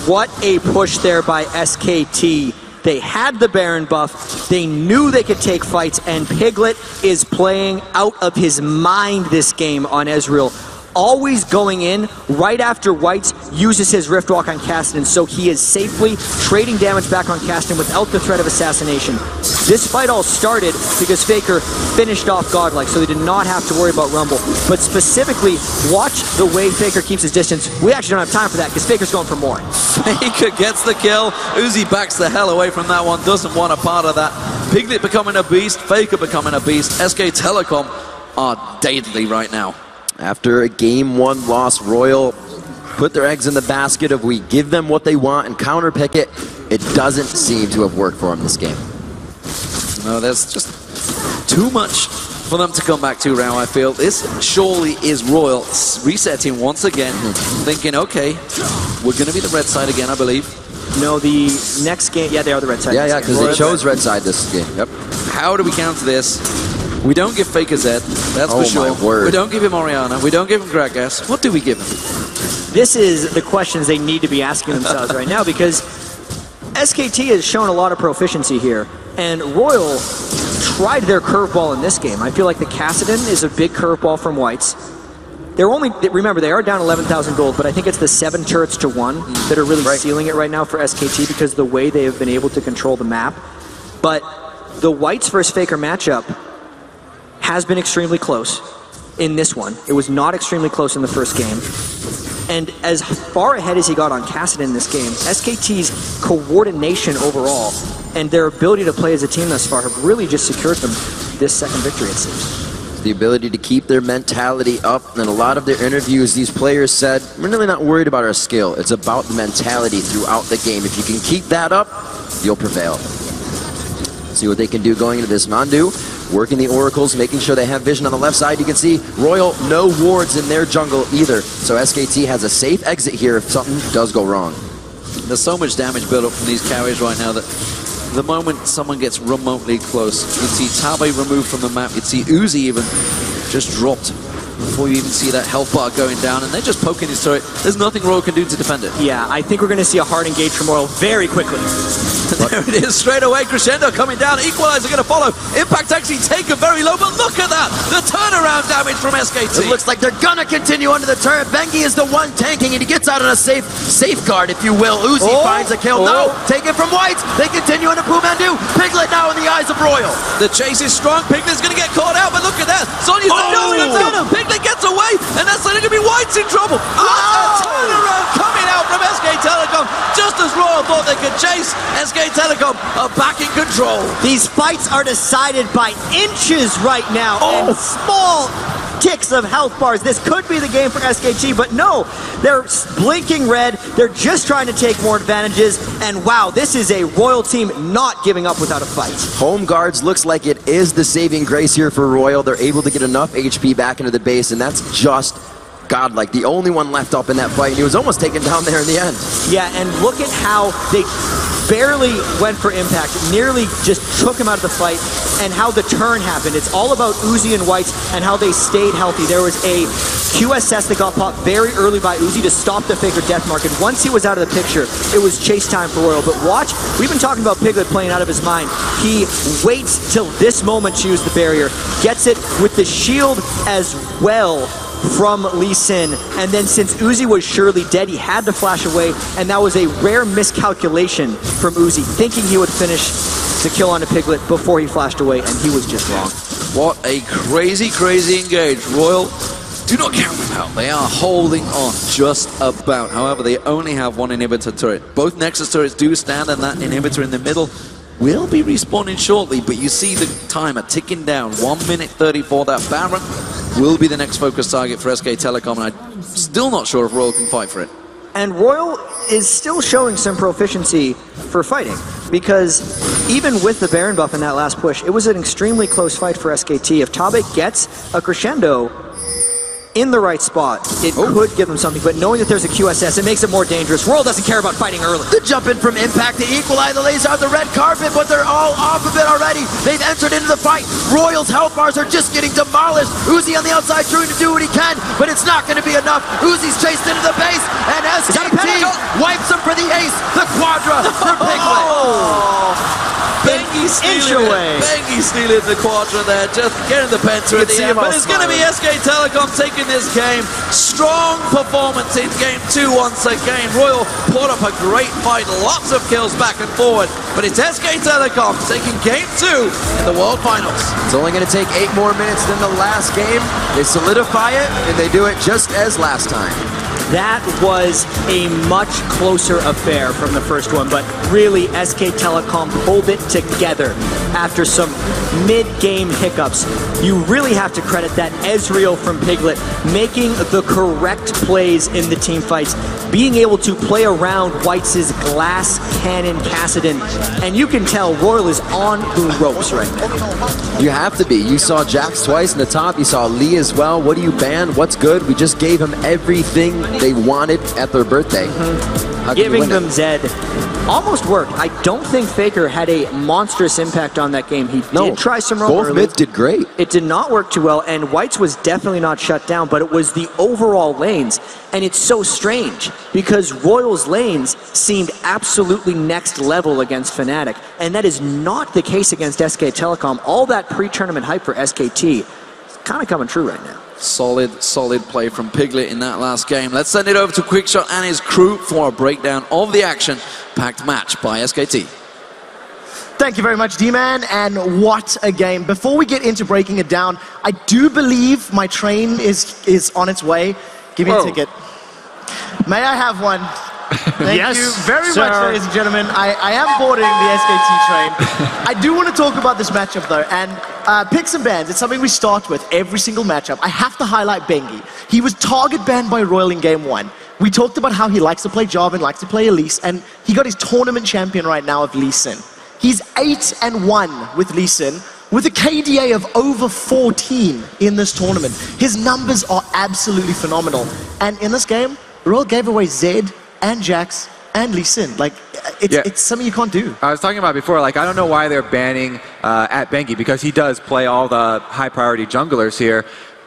What a push there by SKT. They had the Baron buff, they knew they could take fights, and Piglet is playing out of his mind this game on Ezreal. Always going in right after Whites uses his Riftwalk on Kassadin, so he is safely trading damage back on Kassadin without the threat of assassination. This fight all started because Faker finished off Godlike, so they did not have to worry about Rumble. But specifically, watch the way Faker keeps his distance. We actually don't have time for that because Faker's going for more. Faker gets the kill. Uzi backs the hell away from that one. Doesn't want a part of that. Piglet becoming a beast. Faker becoming a beast. SK Telecom are deadly right now. After a game 1 loss, Royal put their eggs in the basket of we give them what they want and counterpick it. It doesn't seem to have worked for them this game. No, there's just too much for them to come back to, Rao, I feel. This surely is Royal resetting once again, thinking, okay, we're going to be the red side again, I believe. No, the next game, yeah, they are the red side. Yeah, because they chose red side this game. Yep. How do we counter this? We don't give Faker Zed, that's for sure. My word. We don't give him Orianna. We don't give him Gragas. What do we give him? This is the questions they need to be asking themselves right now, because SKT has shown a lot of proficiency here, and Royal tried their curveball in this game. I feel like the Kassadin is a big curveball from Whites. They're only, remember, they are down 11,000 gold, but I think it's the 7 turrets to 1 that are really sealing it right now for SKT because of the way they have been able to control the map. But the Whites versus Faker matchup has been extremely close in this one. It was not extremely close in the first game. And as far ahead as he got on Kassadin in this game, SKT's coordination overall and their ability to play as a team thus far have really just secured them this second victory, it seems. The ability to keep their mentality up. In a lot of their interviews, these players said, we're really not worried about our skill. It's about the mentality throughout the game. If you can keep that up, you'll prevail. See what they can do going into this. Mandu working the oracles, making sure they have vision on the left side. You can see Royal, no wards in their jungle either. So SKT has a safe exit here if something does go wrong. There's so much damage built up from these carriers right now that the moment someone gets remotely close, you'd see Tabe removed from the map, you'd see Uzi even just dropped before you even see that health bar going down, and they're just poking his turret. There's nothing Royal can do to defend it. Yeah, I think we're going to see a hard engage from Royal very quickly. There it is, straight away, Crescendo coming down, Equalizer going to follow. Impact actually taken very low, but look at that! The turnaround damage from SKT. It looks like they're gonna continue under the turret. Bengi is the one tanking, and he gets out on a safeguard, if you will. Uzi finds a kill. No, taken from White. They continue into Pumandu. Piglet now in the eyes of Royal. The chase is strong. Piglet's going to get caught out, but look at that. Sonya's Piglet gets away, and that's going to be White's in trouble. What a turnaround coming out from SK Telecom. Just as Royal thought they could chase, SK Telecom are back in control. These fights are decided by inches right now, and small ticks of health bars. This could be the game for SKT, but no, they're blinking red. They're just trying to take more advantages, and wow, this is a Royal team not giving up without a fight. Home guards looks like it is the saving grace here for Royal. They're able to get enough HP back into the base, and that's just godlike. The only one left up in that fight, and he was almost taken down there in the end. Yeah, and look at how they barely went for impact, nearly just took him out of the fight, and how the turn happened. It's all about Uzi and White and how they stayed healthy. There was a QSS that got popped very early by Uzi to stop the Faker death mark, and once he was out of the picture, it was chase time for Royal. But watch, we've been talking about Piglet playing out of his mind. He waits till this moment to use the barrier, gets it with the shield as well from Lee Sin, and then since Uzi was surely dead, he had to flash away, and that was a rare miscalculation from Uzi, thinking he would finish the kill onto Piglet before he flashed away, and he was just wrong. What a crazy, crazy engage. Royal, do not count them out. They are holding on just about. However, they only have one inhibitor turret. Both Nexus turrets do stand, and that inhibitor in the middle will be respawning shortly, but you see the timer ticking down. 1 minute 34. That Baron will be the next focus target for SK Telecom, and I'm still not sure if Royal can fight for it. And Royal is still showing some proficiency for fighting, because even with the Baron buff in that last push, it was an extremely close fight for SKT. If Tabe gets a Crescendo in the right spot, it could give them something, but knowing that there's a QSS, it makes it more dangerous. Royal doesn't care about fighting early. The jump in from Impact to equalize the lays out the red carpet, but they're all off of it already. They've entered into the fight. Royal's health bars are just getting demolished. Uzi on the outside trying to do what he can, but it's not going to be enough. Uzi's chased into the base, and SKT wipes him for the ace. The Quadra for Piglet. Bengi stealing the Quadra there, just getting the Penta at the end. But it's going to be SK Telecom taking this game. Strong performance in game 2 once again. Royal put up a great fight, lots of kills back and forward. But it's SK Telecom taking game 2 in the World Finals. It's only going to take 8 more minutes than the last game. They solidify it, and they do it just as last time. That was a much closer affair from the first one, but really SK Telecom pulled it together after some mid-game hiccups. You really have to credit that Ezreal from Piglet making the correct plays in the team fights, being able to play around White's glass cannon Kassadin, and you can tell Royal is on the ropes right now. You have to be. You saw Jax twice in the top, you saw Lee as well. What do you ban? What's good? We just gave him everything they wanted at their birthday. Giving them Zed almost worked. I don't think Faker had a monstrous impact on that game. He did try some roam Both early. mids did great. It did not work too well, and White's was definitely not shut down, but it was the overall lanes. And it's so strange, because Royal's lanes seemed absolutely next level against Fnatic, and that is not the case against SK Telecom. All that pre-tournament hype for SKT is kind of coming true right now. Solid play from Piglet in that last game. Let's send it over to Quickshot and his crew for a breakdown of the action-packed match by SKT. Thank you very much, D-Man, and what a game. Before we get into breaking it down, I do believe my train is on its way. Give me a ticket. May I have one? Thank you very much, ladies and gentlemen. I am boarding the SKT train. I do want to talk about this matchup, though, and picks and bans. It's something we start with every single matchup. I have to highlight Bengi. He was target banned by Royal in game 1. We talked about how he likes to play Jarvan, likes to play Elise, and he got his tournament champion right now of Lee Sin. He's 8-1 with Lee Sin, with a KDA of over 14 in this tournament. His numbers are absolutely phenomenal. And in this game, Royal gave away Zed and Jax and Lee Sin. Like, it's something you can't do. I was talking about before, like, I don't know why they're banning at Bengi, because he does play all the high priority junglers here.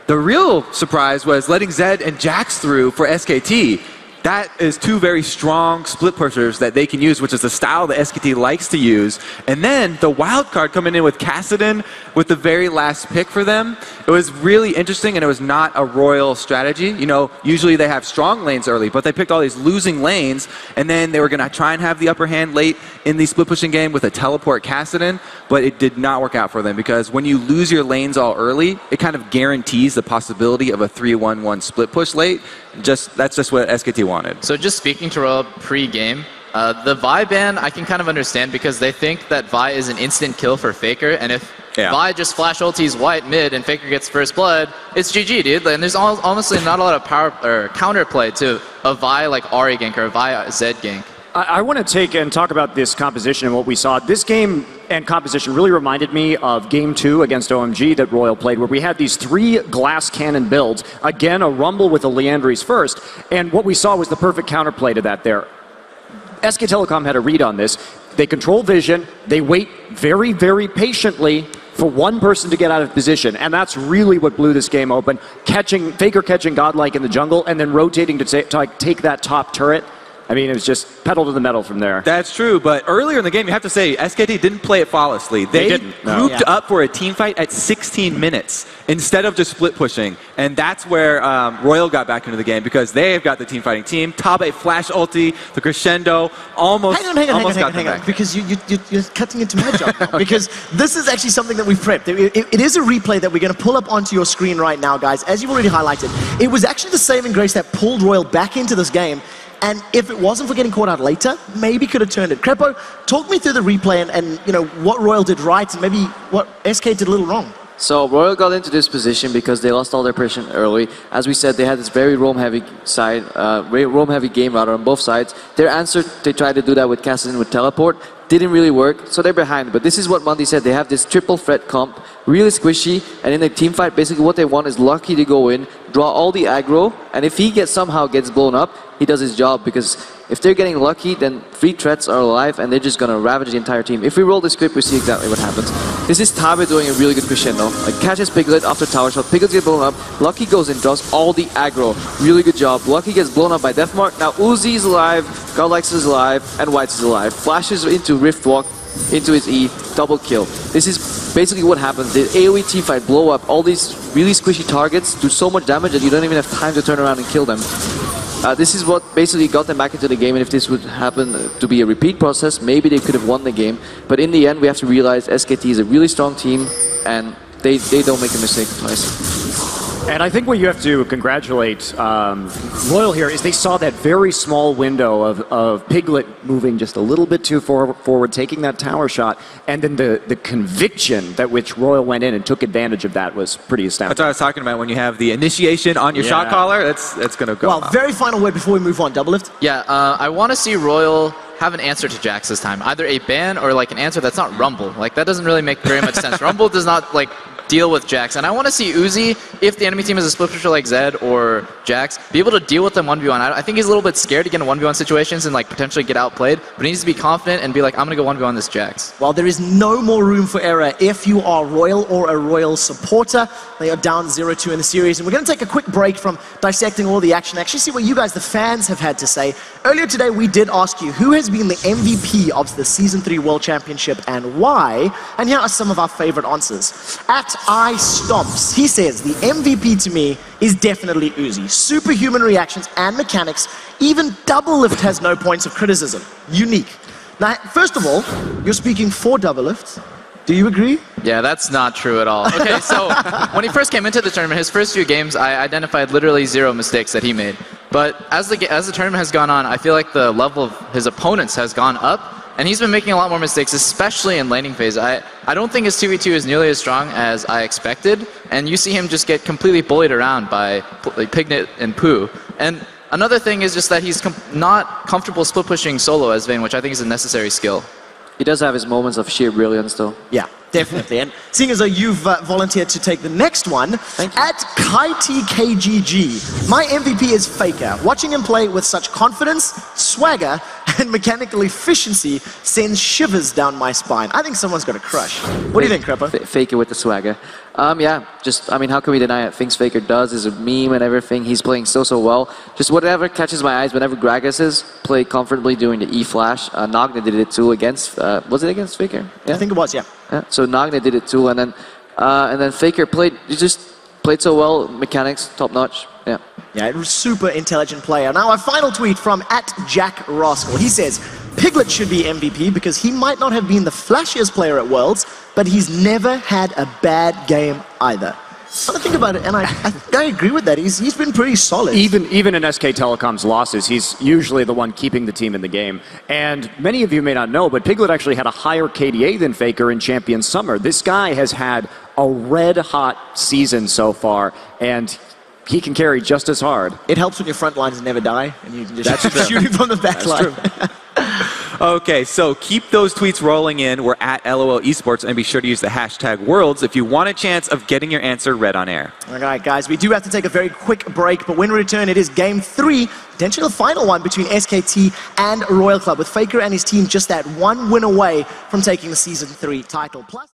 The real surprise was letting Zed and Jax through for SKT. That is two very strong split pushers that they can use, which is the style that SKT likes to use. And then the wild card coming in with Kassadin with the very last pick for them. It was really interesting, and it was not a Royal strategy. You know, usually they have strong lanes early, but they picked all these losing lanes, and then they were going to try and have the upper hand late in the split pushing game with a teleport Kassadin, but it did not work out for them, because when you lose your lanes all early, it kind of guarantees the possibility of a 3-1-1 split push late. That's just what SKT wanted. So just speaking to Royal pre-game, the Vi ban I can kind of understand, because they think that Vi is an instant kill for Faker, and if Vi just flash ultis white mid and Faker gets first blood, it's GG, dude. And there's honestly not a lot of power or counterplay to a Vi like Ahri gank or a Vi Zed gank. I want to take and talk about this composition and what we saw. This game and composition really reminded me of Game 2 against OMG that Royal played, where we had these 3 glass cannon builds. Again, a Rumble with a Leandries first. And what we saw was the perfect counterplay to that there. SK Telecom had a read on this. They control vision. They wait very, very patiently for one person to get out of position. And that's really what blew this game open. Faker catching Godlike in the jungle and then rotating to take that top turret. I mean, it was just pedal to the metal from there. That's true, but earlier in the game, you have to say, SKT didn't play it flawlessly. They grouped up for a team fight at 16 minutes instead of just split pushing. And that's where Royal got back into the game, because they've got the team fighting team. Tabe flash ulti, the crescendo, almost got them back. Because you're cutting into my job now. Because this is actually something that we've prepped. It is a replay that we're going to pull up onto your screen right now, guys. As you've already highlighted, it was actually the saving grace that pulled Royal back into this game. And if it wasn't for getting caught out later, maybe could have turned it. Crepo, talk me through the replay and you know what Royal did right and maybe what SK did a little wrong. So Royal got into this position because they lost all their pressure early. As we said, they had this very roam-heavy side, roam-heavy game rather on both sides. Their answer, they tried to do that with Kassadin with teleport. Didn't really work, so they're behind. But this is what Monty said. They have this triple threat comp, really squishy, and in a team fight, basically what they want is Lucky to go in, draw all the aggro, and if he somehow gets blown up, he does his job, because if they're getting Lucky, then 3 threats are alive, and they're just gonna ravage the entire team. If we roll the script, we see exactly what happens. This is Tabe doing a really good crescendo. Like, catches Piglet after tower shot, Piglet gets blown up, Lucky goes in, draws all the aggro. Really good job. Lucky gets blown up by Deathmark. Now Uzi is alive, Godlikes is alive, and Whites is alive. Flashes into Riftwalk, into his E, double kill. This is basically what happens. The AoE team fight blow up all these really squishy targets, do so much damage that you don't even have time to turn around and kill them. This is what basically got them back into the game, and if this would happen to be a repeat process, maybe they could have won the game. But in the end, we have to realize SKT is a really strong team, and they don't make a mistake twice. And I think what you have to congratulate Royal here is they saw that very small window of Piglet moving just a little bit too forward, taking that tower shot, and then the conviction that which Royal went in and took advantage of that was pretty astounding. That's what I was talking about. When you have the initiation on your shot caller, that's going to go. Well, very final word before we move on. Doublelift? Yeah, I want to see Royal have an answer to Jax this time. Either a ban or like an answer that's not Rumble. Like, that doesn't really make very much sense. Rumble does not like deal with Jax. And I want to see Uzi, if the enemy team is a split pusher like Zed or Jax, be able to deal with them 1v1. I think he's a little bit scared to get in 1v1 situations and like potentially get outplayed, but he needs to be confident and be like, I'm going to go 1v1 this Jax. Well, there is no more room for error if you are Royal or a Royal supporter. They are down 0-2 in the series, and we're going to take a quick break from dissecting all the action, actually see what you guys, the fans, have had to say. Earlier today, we did ask you who has been the MVP of the Season 3 World Championship and why, and here are some of our favorite answers. At iStomps, he says, the MVP to me is definitely Uzi. Superhuman reactions and mechanics. Even Doublelift has no points of criticism. Unique. Now, first of all, you're speaking for Doublelift. Do you agree? Yeah, that's not true at all. Okay, so when he first came into the tournament, his first few games, I identified literally 0 mistakes that he made. But as the tournament has gone on, I feel like the level of his opponents has gone up, and he's been making a lot more mistakes, especially in laning phase. I don't think his 2v2 is nearly as strong as I expected, and you see him just get completely bullied around by like, Pignet and Pooh. And another thing is just that he's not comfortable split pushing solo as Vayne, which I think is a necessary skill. He does have his moments of sheer brilliance, though. Yeah, definitely. And seeing as though you've volunteered to take the next one, at KaiTKGG, my MVP is Faker. Watching him play with such confidence, swagger, and mechanical efficiency sends shivers down my spine. I think someone's got a crush. What do you think, Crepper? Faker with the swagger. Yeah, just, I mean, how can we deny it? Things Faker does is a meme and everything. He's playing so well. Just whatever catches my eyes, whenever Gragas is, play comfortably doing the E-Flash. Nagna did it too against, was it against Faker? Yeah? I think it was, yeah. So Nagna did it too, and then Faker just played so well, mechanics, top notch. Yeah. Yeah, it was super intelligent player. Now, our final tweet from @JackRascal. He says, Piglet should be MVP because he might not have been the flashiest player at Worlds, but he's never had a bad game either. I think about it, and I agree with that. He's been pretty solid. Even in SK Telecom's losses, he's usually the one keeping the team in the game. And many of you may not know, but Piglet actually had a higher KDA than Faker in Champion Summer. This guy has had a red-hot season so far, and he can carry just as hard. It helps when your front lines never die, and you can just shoot him from the back line. Okay, so keep those tweets rolling in. We're at LOL Esports, and be sure to use the hashtag Worlds if you want a chance of getting your answer read on air. All right, guys, we do have to take a very quick break, but when we return, it is Game 3, potentially the final one between SKT and Royal Club, with Faker and his team just that one win away from taking the Season 3 title. Plus